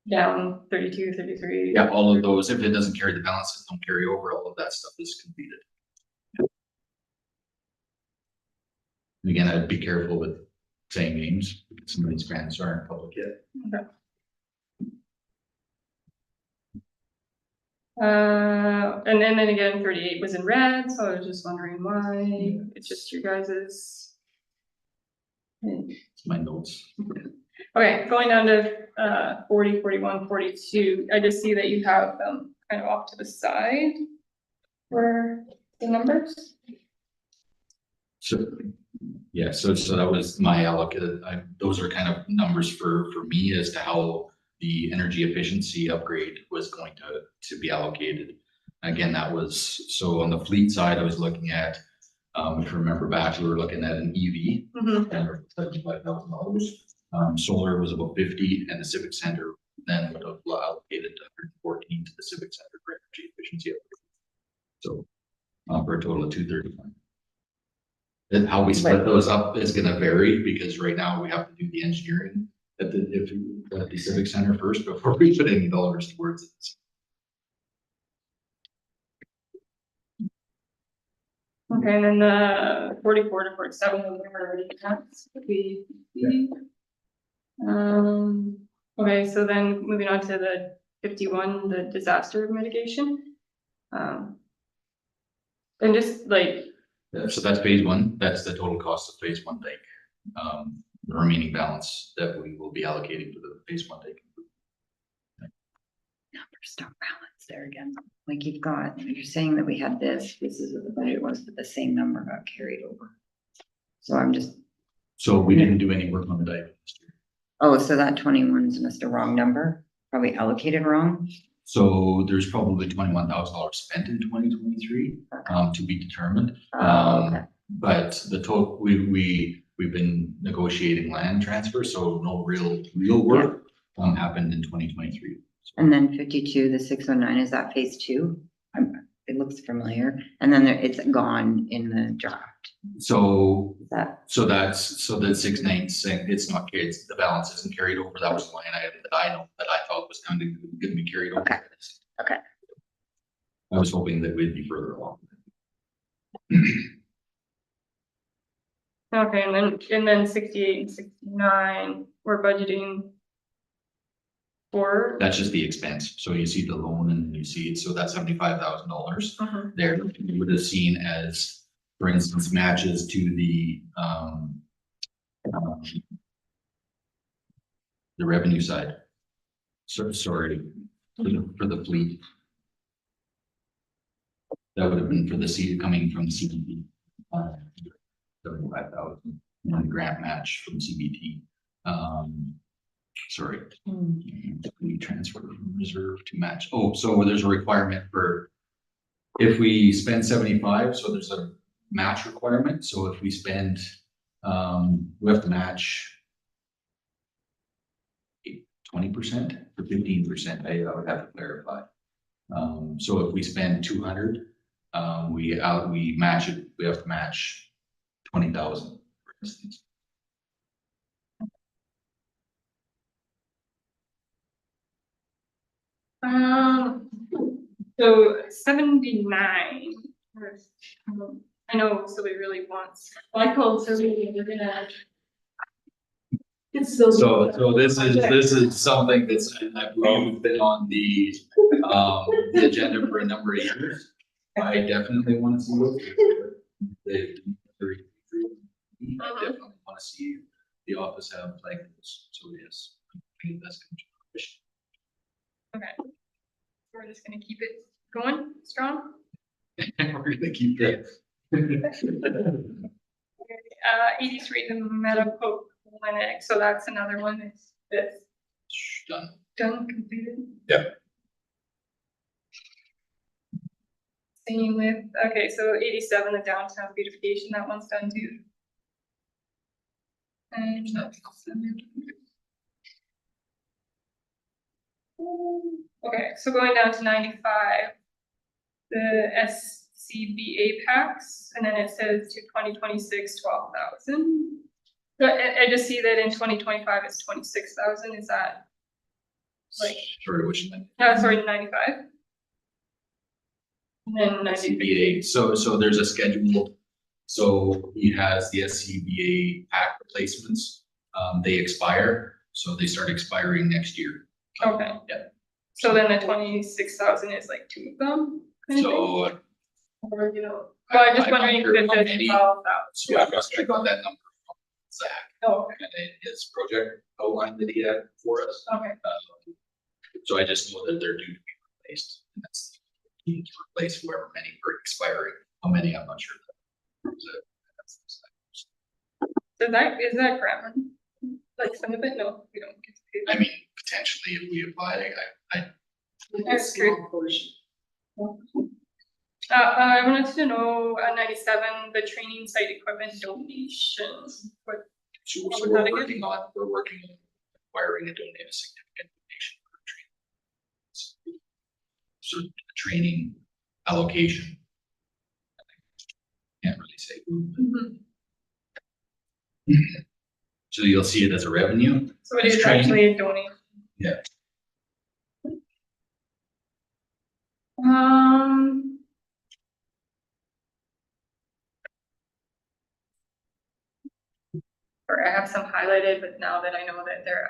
Down 32, 33. Yeah, all of those, if it doesn't carry the balances, don't carry over, all of that stuff is completed. And again, I'd be careful with saying names, because some of these grants aren't public yet. Okay. And then again, 38 was in red, so I was just wondering why. It's just your guys's. It's my notes. Okay, going down to 40, 41, 42, I just see that you have them kind of off to the side for the numbers. So, yeah, so that was my allocate, those are kind of numbers for me as to how the energy efficiency upgrade was going to be allocated. Again, that was, so on the fleet side, I was looking at, if you remember back, we were looking at an EV, and $75,000. Solar was about 50, and the Civic Center then would have allocated 114 to the Civic Center for energy efficiency upgrade. So, for a total of 235. And how we split those up is gonna vary, because right now we have to do the engineering at the Civic Center first before we put any dollars towards it. Okay, and then the 44 to 47, we were already at. Okay, so then moving on to the 51, the disaster mitigation. And just like, So that's phase one, that's the total cost of phase one tank. The remaining balance that we will be allocating to the phase one tank. Numbers don't balance there again. Like you've got, you're saying that we had this is what the budget was, but the same number got carried over. So I'm just, So we didn't do any work on the dike last year. Oh, so that 21's missed a wrong number, probably allocated wrong. So there's probably $21,000 spent in 2023, to be determined. Oh, okay. But the total, we've been negotiating land transfer, so no real work happened in 2023. And then 52, the 609, is that phase 2? It looks familiar. And then it's gone in the draft. So Is that, that 696, it's not carried, the balance isn't carried over. That was the line item that I thought was going to be carried over. Okay. Okay. I was hoping that we'd be further along. Okay, and then 68 and 69, we're budgeting for. That's just the expense. So you see the loan and you see, so that's $75,000 Mhm. there. You would have seen as, for instance, matches to the revenue side. So, sorry, for the fleet. That would have been for the seed coming from CBT. 75,000, and grant match from CBT. Sorry. We transfer from reserve to match. Oh, so there's a requirement for, if we spend 75, so there's a match requirement. So if we spend, we have to match 20% or 15%. I would have to clarify. So if we spend 200, we match it. We have to match 20,000, for instance. So 79. I know Sylvia really wants. I called Sylvia, we're gonna. So this is something that's, I believe, been on the agenda for a number of years. I definitely want to see it. I definitely want to see the office have like this. So yes, I think that's Okay. We're just gonna keep it going strong. we're gonna keep that. 83, the medical clinic, so that's another one that's Done. completed. Yeah. Same with, okay, so 87, the downtown beautification, that one's done too. And okay, so going down to 95, the SCBA packs, and then it says to 2026, 12,000. But I just see that in 2025 it's 26,000. Is that like? Sorry, which one? Sorry, 95. And then 90. SCBA. So there's a schedule. So he has the SCBA pack replacements. They expire, so they start expiring next year. Okay. Yeah. So then the 26,000 is like 2 of them? kind of thing? So Or, you know, well, I'm just wondering if how it's many- 12,000. so I got that number from Zach Oh, okay, and his project outline that he had for us. okay. So I just know that they're due to be replaced. And that's to replace whoever many are expiring. How many, I'm not sure. So that, is that grant money? Like some of it? No, we don't get to pay. I mean, potentially if we apply, That's great. I wanted to know, 97, the training site equipment donations. What, so What was we're that again? working on acquiring a significant donation for training. So training allocation. Can't really say. So you'll see it as a revenue. so it It's is training. actually a donation? Yeah. Or I have some highlighted, but now that I know that they're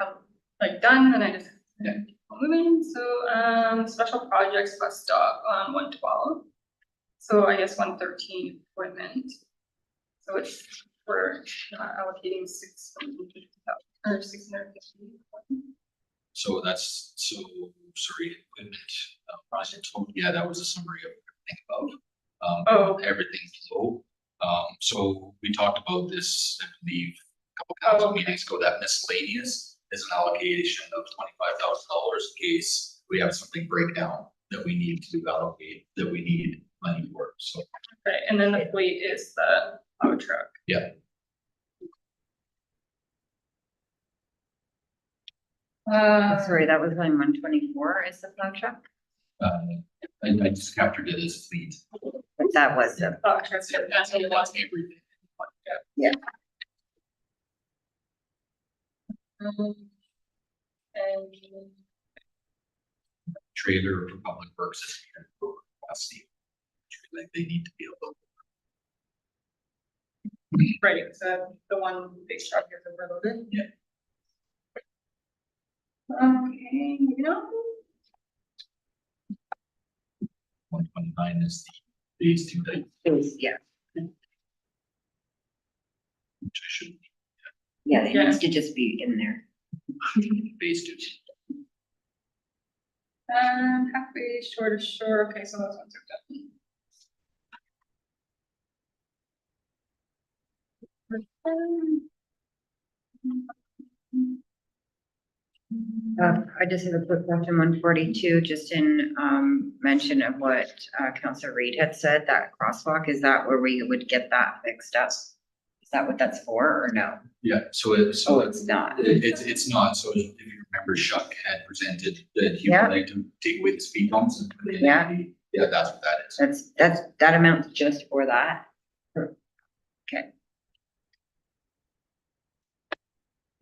like done, then I just. Yeah. keep moving, so, special projects bus stop on 112. So I guess 113 equipment. So it's, we're not allocating 650,000 or 650. So that's, sorry, equipment, project, yeah, that was a summary of everything about, Oh, everything below. So we talked about this, I believe, couple council Oh. meetings ago, that miscellaneous is an allocation of $25,000 in case we have something break down that we need to allocate, that we need money for, so. Right, and then the fleet is the plow truck. Yeah. Sorry, that was line 124 is the plow truck, I just captured it as fleet. but that was the, Plow truck, that's what it was. Everything. And Trailer for public works is here for capacity. Like they need to be able. right, so the one big truck is overloaded. Yeah. Okay, you know, 129 is the phase 2 type, it was, yeah, which I should, yeah, they Yeah. used to just be in there. phase 2. halfway short of shore, okay, so those ones are done. I just have a quick question, 142, just in, mention of what, Councilor Reed had said, that crosswalk, is that where we would get that fixed up? Is that what that's for, or no? Yeah, so it's, Oh, it's not. it's not, so if you remember Chuck had presented that he Yeah. would like to take away the speed bumps. And put in Yeah. the- Yeah, that's what that is. That amounts just for that? Okay,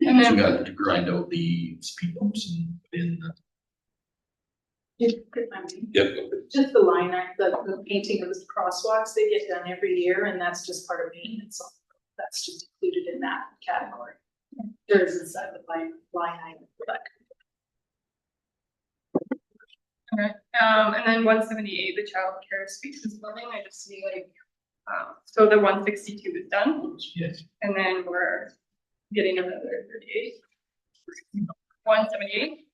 And So we then, got to grind out the speed bumps and put in the. Yep, Just the line art, the painting of the crosswalks, they get done every year, and that's just part of maintenance, so that's just included in that category. There is inside the line item for that. okay, and then 178, the childcare spaces building, I just see like, so the 162 is done, Yes. and then we're getting another 38. 178,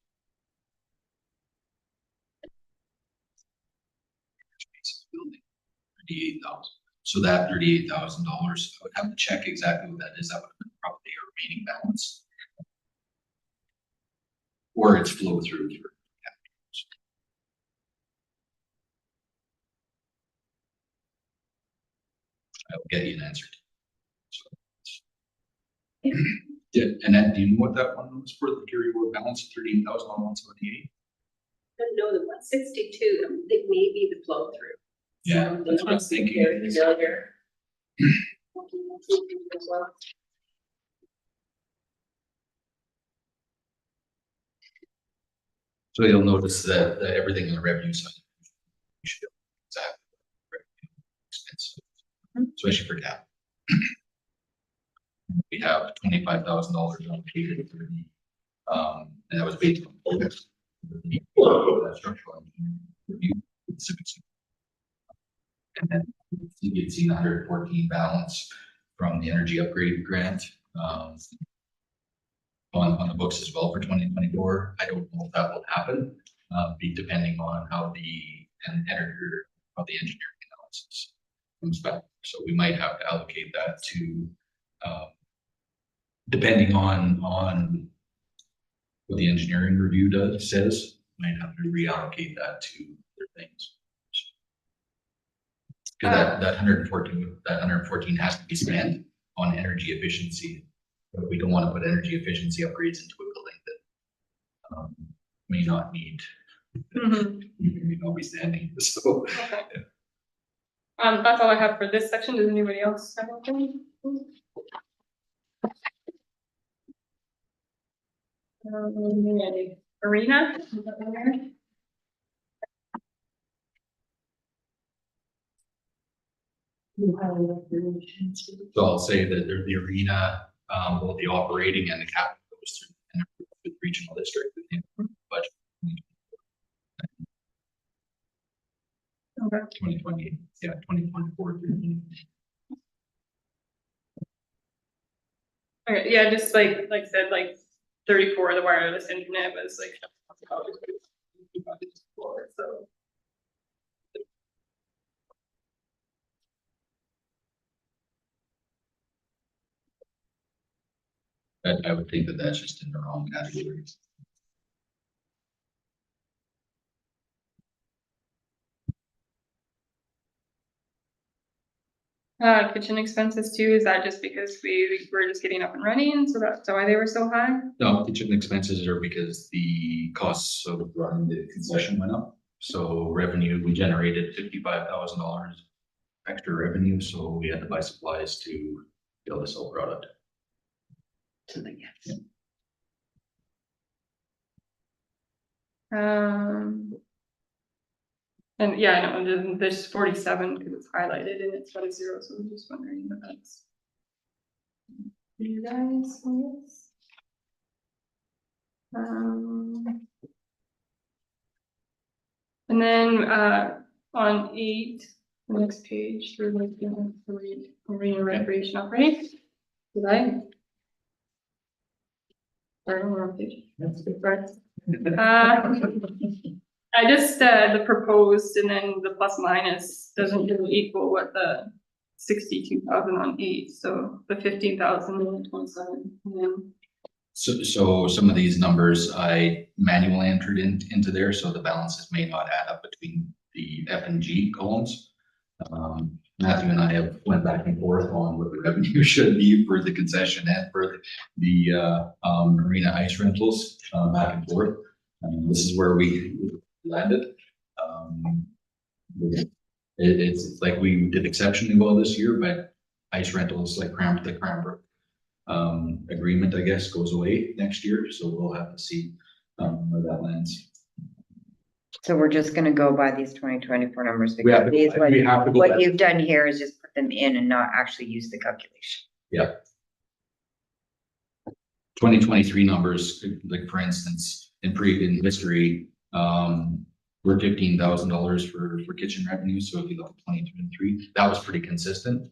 Building, 38,000. So that $38,000, I would have to check exactly what that is. That would have been probably a remaining balance. Or it's flow through. I will get you an answer. Yeah, and then do you know what that one was for, the carry forward balance of 38,000 on 178? No, the 162, it may be the flow through. Yeah, that's what I was thinking. Very familiar. So you'll notice that everything on the revenue side. You should know exactly what revenue expense, especially for cap. We have $25,000 allocated for the, and that was based on. Structural engineering review. And then you can see the 114 balance from the energy upgrade grant, on the books as well for 2024. I don't know if that will happen, be depending on how the engineering analysis comes back. So we might have to allocate that to, depending on what the engineering review says, might have to reallocate that to other things. Cause that 114 has to be spent on energy efficiency. But we don't want to put energy efficiency upgrades into a building that may not need, may not be standing, so. okay. That's all I have for this section, does anybody else have anything? Arena? Is that in there? So I'll say that there's the arena, both the operating and the capital goes through the regional district within budget. Okay. 2020, yeah, 2024. Okay, yeah, just like I said, like 34, the wireless internet was like. So. I would think that that's just in the wrong category. Kitchen expenses too, is that just because we were just getting up and running, so that's why they were so high? No, kitchen expenses are because the costs of running the concession went up. So revenue, we generated $55,000 extra revenue, so we had to buy supplies to be able to sell product. And yeah, I know, there's 47 because it's highlighted and it's got a 0, so I'm just wondering what that's. You guys, yes. And then, on 8, the next page, we're like, marine and recreation operating. Did I? Sorry, we're on page. That's good, right? I just, the proposed and then the plus minus doesn't really equal what the 62,000 on 8, so the 15,000 and 27, and then. So some of these numbers I manually entered into there, so the balances may not add up between the F and G columns. Matthew and I have went back and forth on what the revenue should be for the concession and for the marina ice rentals, back and forth. This is where we landed. It's like we did exceptionally well this year, but ice rentals like the Cranbrook agreement, I guess, goes away next year, so we'll have to see where that lands. So we're just gonna go by these 2024 numbers We have because to, we have to go what back. you've done here is just put them in and not actually use the calculation. 2023 numbers, like for instance, in history, we're $15,000 for kitchen revenue. So if you look at 2023, that was pretty consistent.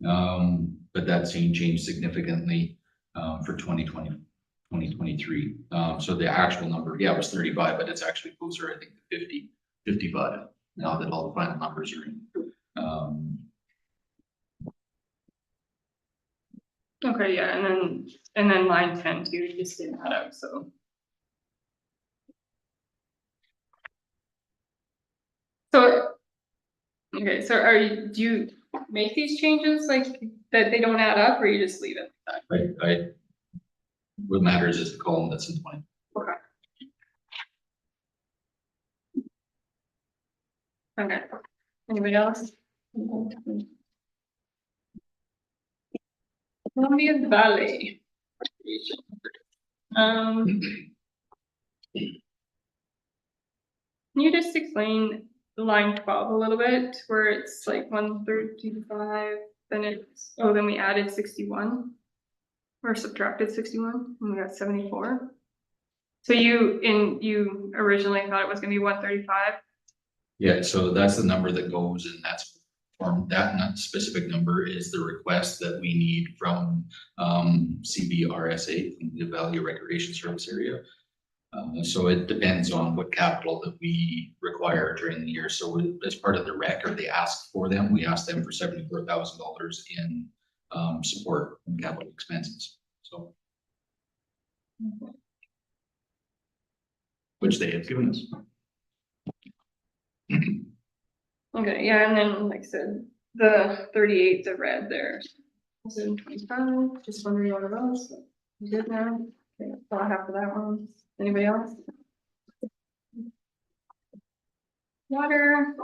But that changed significantly for 2023. So the actual number, yeah, it was 35, but it's actually closer, I think, to 55 now that all the final numbers are in. Okay, yeah, and then line 10 too, you just didn't that out, so. Okay, so do you make these changes like that they don't add up, or you just leave it like that? What matters is the column that's in 20. Okay, anybody else? Columbia Valley. Can you just explain line 12 a little bit, where it's like 135, then it's, oh, then we added 61. Or subtracted 61, and we got 74. So you originally thought it was gonna be 135? Yeah, so that's the number that goes, and that's that specific number is the request that we need from CBRSA, the Valley Recreation Service Area. So it depends on what capital that we require during the year. So as part of the rec, or they asked for them, we asked them for $74,000 in support and capital expenses. So, which they have given us. Okay, yeah, and then like I said, the 38, the red there. 725, just wondering what it was. You good now? Okay, that's all I have for that one. Anybody else? Water.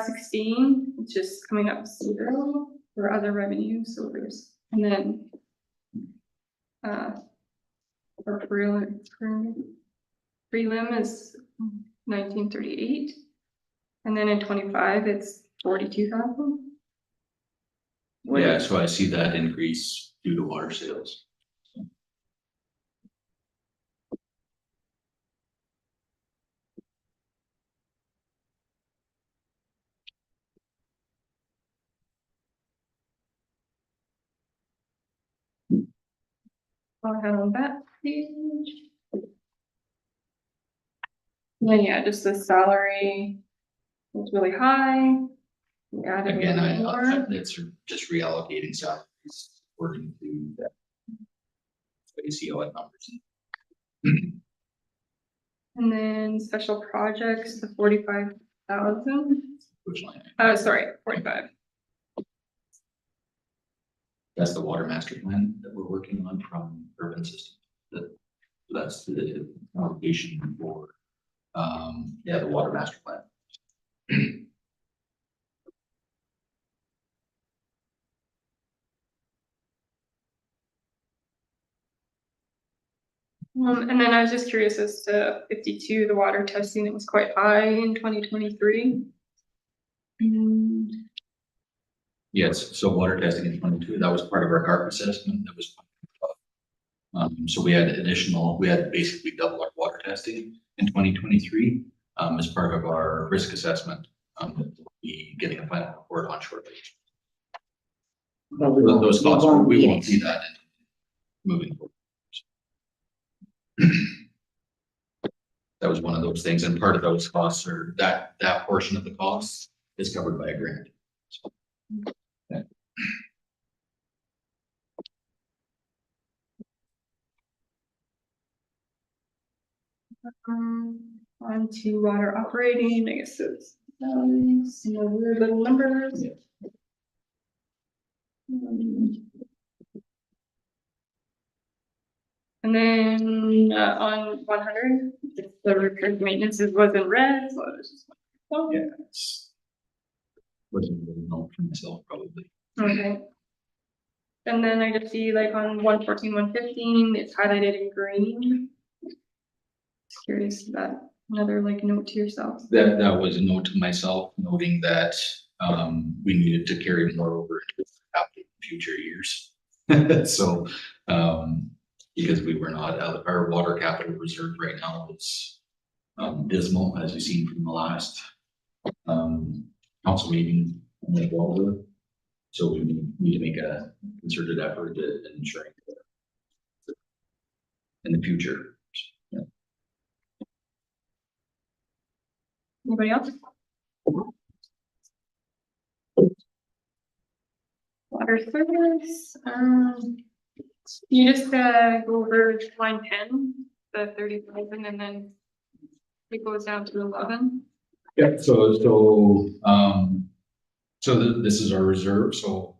16, it's just coming up 0 for other revenue, so there's, and then our prelim is 1938, and then in 25 it's 42,000. Yeah, so I see that increase due to water sales. All I have on that page. And then, yeah, just the salary was really high. We added Again, more. it's just reallocating salaries according to that. So you see all that numbers. And then special projects, the 45,000. Which line? Sorry, 45. That's the water master plan that we're working on from urban system. That's the application for, the water master plan. And then I was just curious as to 52, the water testing, it was quite high in 2023. Yes, so water testing in 22, that was part of our CARP assessment, that was. So we had basically double our water testing in 2023, as part of our risk assessment. We'll be getting a final report on shortly. Those costs, we won't see that moving forward. That was one of those things, and part of those costs are that portion of the costs is covered by a grant. So, yeah. On to water operating, I guess it's some weird little numbers. Yeah. And then on 100, the recurring maintenance wasn't red, so it was just. Yeah, it's wasn't really known for myself, probably. Okay. And then I just see like on 114, 115, it's highlighted in green. Just curious about another like note to yourself. That was a note to myself, noting that we needed to carry more over into future years. So because we were not our water capital reserve right now is dismal, as you've seen from the last council meeting. So we need to make a concerted effort to ensuring that in the future. Yeah. Anybody else? Water service, you just go over line 10, the 30,000, and then it goes down to 11. Yeah, so this is our reserve, so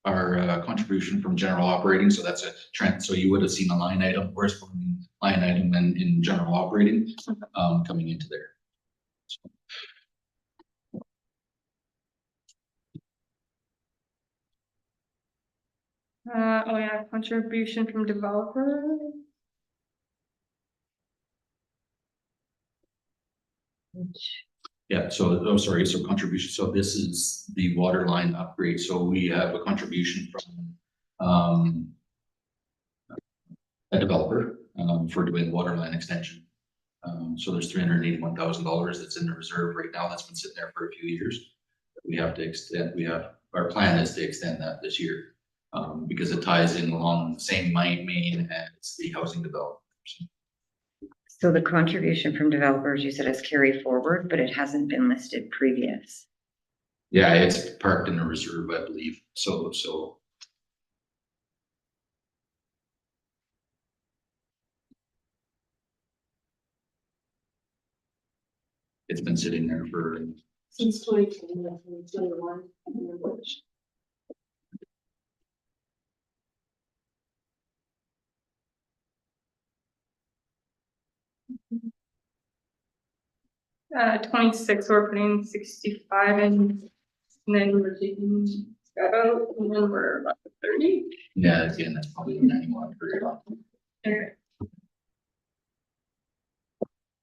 our contribution from general operating, so that's a trend, so you would have seen a line item, corresponding line item in general operating, coming into there. Oh yeah, contribution from developer. Yeah, so contribution, so this is the water line upgrade, so we have a contribution from a developer for doing water line extension. So there's $381,000 that's in the reserve right now, that's been sitting there for a few years. We have to extend, our plan is to extend that this year, because it ties in along the same main as the housing development. So the contribution from developers, you said is carry forward, but it hasn't been listed previous. Yeah, it's parked in the reserve, I believe, so. It's been sitting there for. Since 2020, 2021. Uh, 26, we're putting 65 in, and then we're taking that out, and then we're about 30. Yeah, again, that's probably the 91 period. Okay.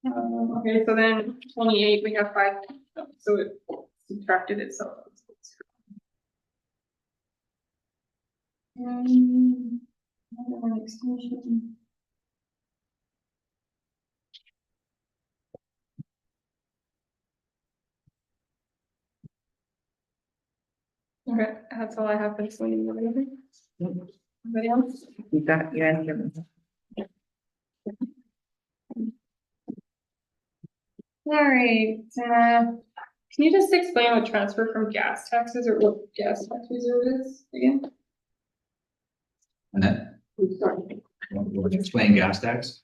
Okay, so then 28, we have 5, so it subtracted itself. Extension. Okay, that's all I have for this one. Anybody else? You got, you answered. All right, Can you just explain what transfer from gas taxes or what gas tax reserve is again? And then, we'll explain gas tax.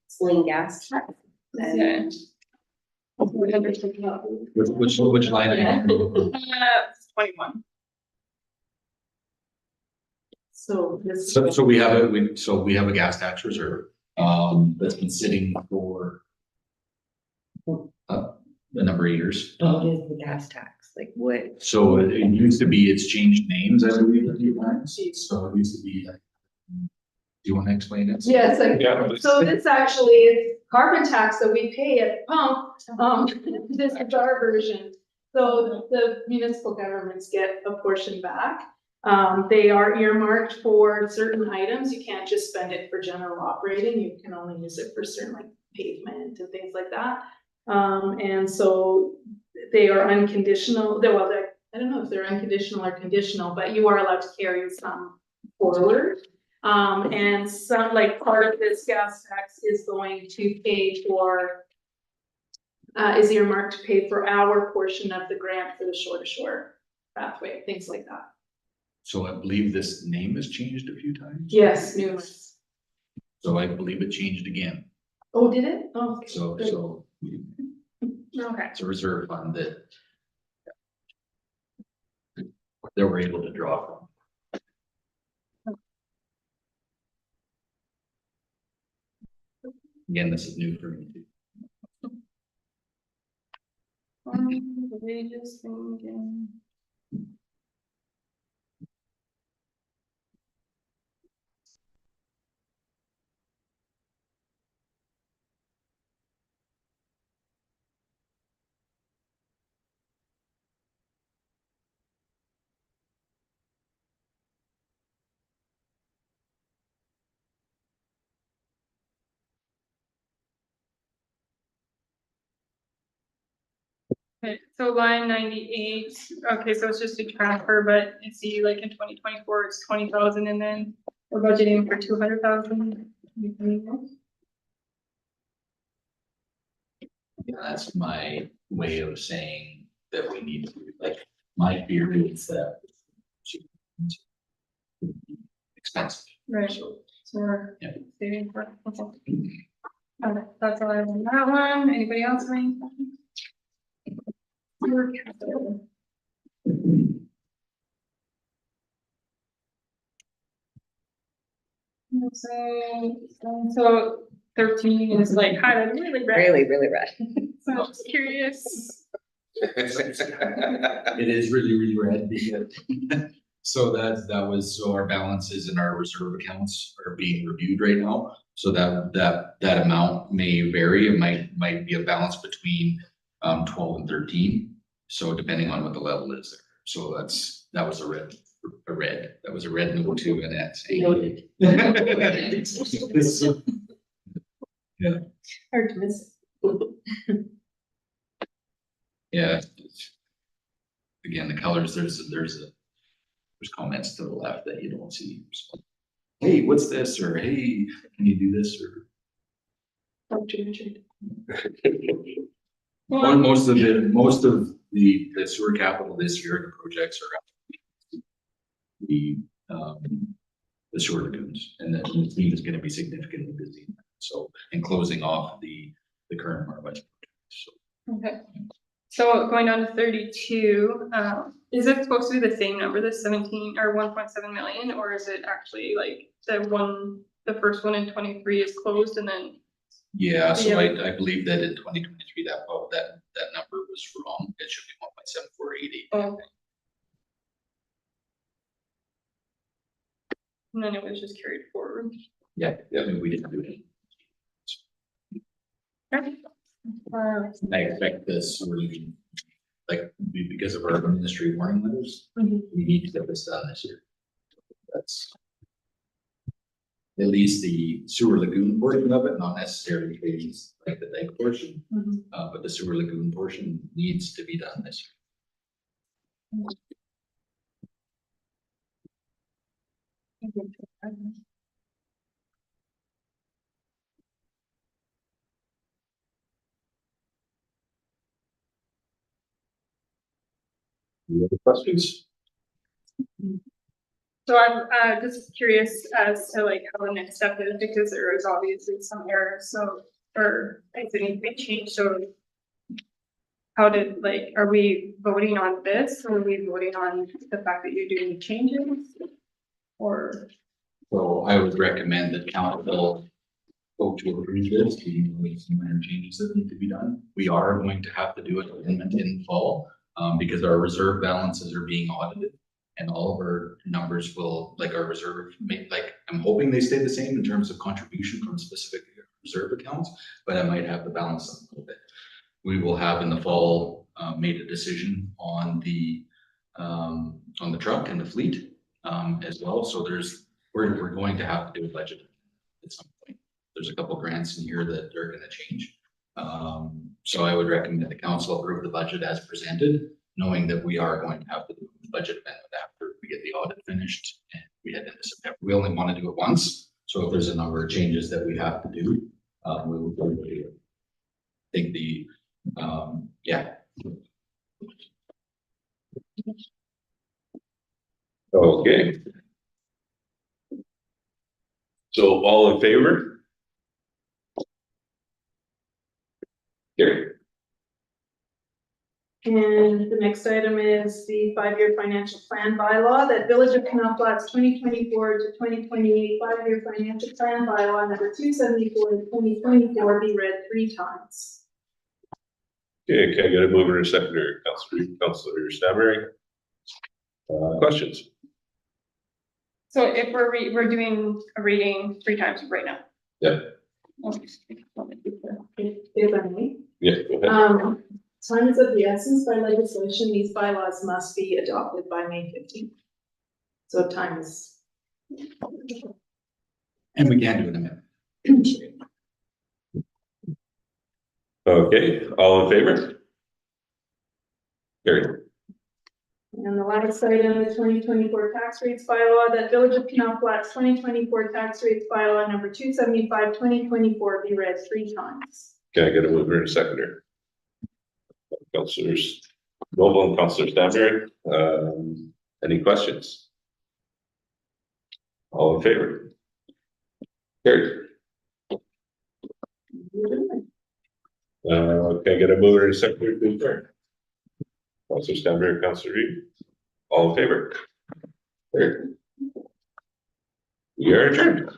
Sling gas tax. Yeah. Which line item? 21. So this. So we have a gas tax reserve, that's been sitting for a number of years. What is the gas tax? Like what? So it used to be, it's changed names, I believe, a few times. So it used to be like, do you want to explain it? Yes, Yeah, please. so this actually is carbon tax that we pay at pump, this is our version. So the municipal governments get a portion back. They are earmarked for certain items, you can't just spend it for general operating, you can only use it for certain like pavement and things like that. And so they are unconditional, well, I don't know if they're unconditional or conditional, but you are allowed to carry some forward. And some, like, part of this gas tax is going to pay for, is earmarked to pay for our portion of the grant for the shore to shore pathway, things like that. So I believe this name has changed a few times. Yes, numerous. So I believe it changed again. Oh, did it? Oh, okay. So Good. Okay. it's a reserve fund that we're able to draw from. Again, this is new for me too. The wages thing again. Okay, so line 98, okay, so it's just a transfer, but you see like in 2024, it's 20,000 and then we're budgeting for 200,000. Yeah, that's my way of saying that we need to, like, my fear is that expensive. Right, So, so we're Yeah. saving for, okay. Okay, that's all I have on that one. Anybody else have any questions? Sewer capital. So 13 is like highlighted really red. Really red. So I'm just curious. It is really red because, so so our balances in our reserve accounts are being reviewed right now. So that amount may vary, it might be a balance between 12 and 13. So depending on what the level is there. So that was a red, that was a red note to Annette. Noted. Yeah. Hard to miss. Yeah. Again, the colors, there's comments to the left that you don't see. So, hey, what's this? Or hey, can you do this? Or most of the sewer capital this year, the projects are the sewer lagoons, and then the team is going to be significantly busy. So, and closing off the current part budget. So, Okay. So going down to 32, is it supposed to be the same number, the 17 or 1.7 million, or is it actually like the first one in 23 is closed and then? yeah, so Yeah. I believe that in 2023, that number was wrong. It should be 1.7488. Oh, okay. And then it was just carried forward. Yeah, I mean, we didn't do it. Okay. I expect this really, like, because of our ministry warning letters, Mhm. we need to get this done this year. That's at least the sewer lagoon portion of it, not necessarily phase like the dike portion, Mhm. but the sewer lagoon portion needs to be done this year. Any other questions? So I'm just curious as to like how the next step is, because there is obviously some errors, so, or things that need to be changed, so. How did, like, are we voting on this, or are we voting on the fact that you're doing changes? Or, So I would recommend that council vote to approve this, even with some minor changes that need to be done. We are going to have to do an amendment in the fall, because our reserve balances are being audited. And all of our numbers will, like our reserve, I'm hoping they stay the same in terms of contribution from specific reserve accounts, but I might have to balance them a little bit. We will have in the fall, made a decision on the truck and the fleet, as well. So we're going to have to do a budget at some point. There's a couple grants in here that are gonna change. So I would recommend the council approve the budget as presented, knowing that we are going to have to do the budget amendment after we get the audit finished and we head into September. We only want to do it once. So if there's a number of changes that we have to do, we will go to it. I think yeah. Okay. So all in favor? Carried. And the next item is the 5-year financial plan bylaw that Village of Canal Flats 2024 to 2028 5-year financial plan bylaw number 274 to 2024 be read 3 times. Okay, can I get a mover and a seconder? Councilor Stanbury? Questions? so if we're doing a reading 3 times right now. Yeah. Okay. If I may. Yeah, go ahead. Time is of the essence by legislation. These bylaws must be adopted by May 15th. So time is. And we can do an amendment. Okay, all in favor? Carried. And the last item, the 2024 tax rates bylaw, that Village of Canal Flats 2024 tax rates bylaw number 275, 2024 be read 3 times. Can I get a mover and a seconder? Councilors Noble and Councilor Stanbury, any questions? All in favor? Carried. Can I get a mover and a seconder, please? Councilor Stanbury, Councilor Reid, all in favor? Carried. We are adjourned.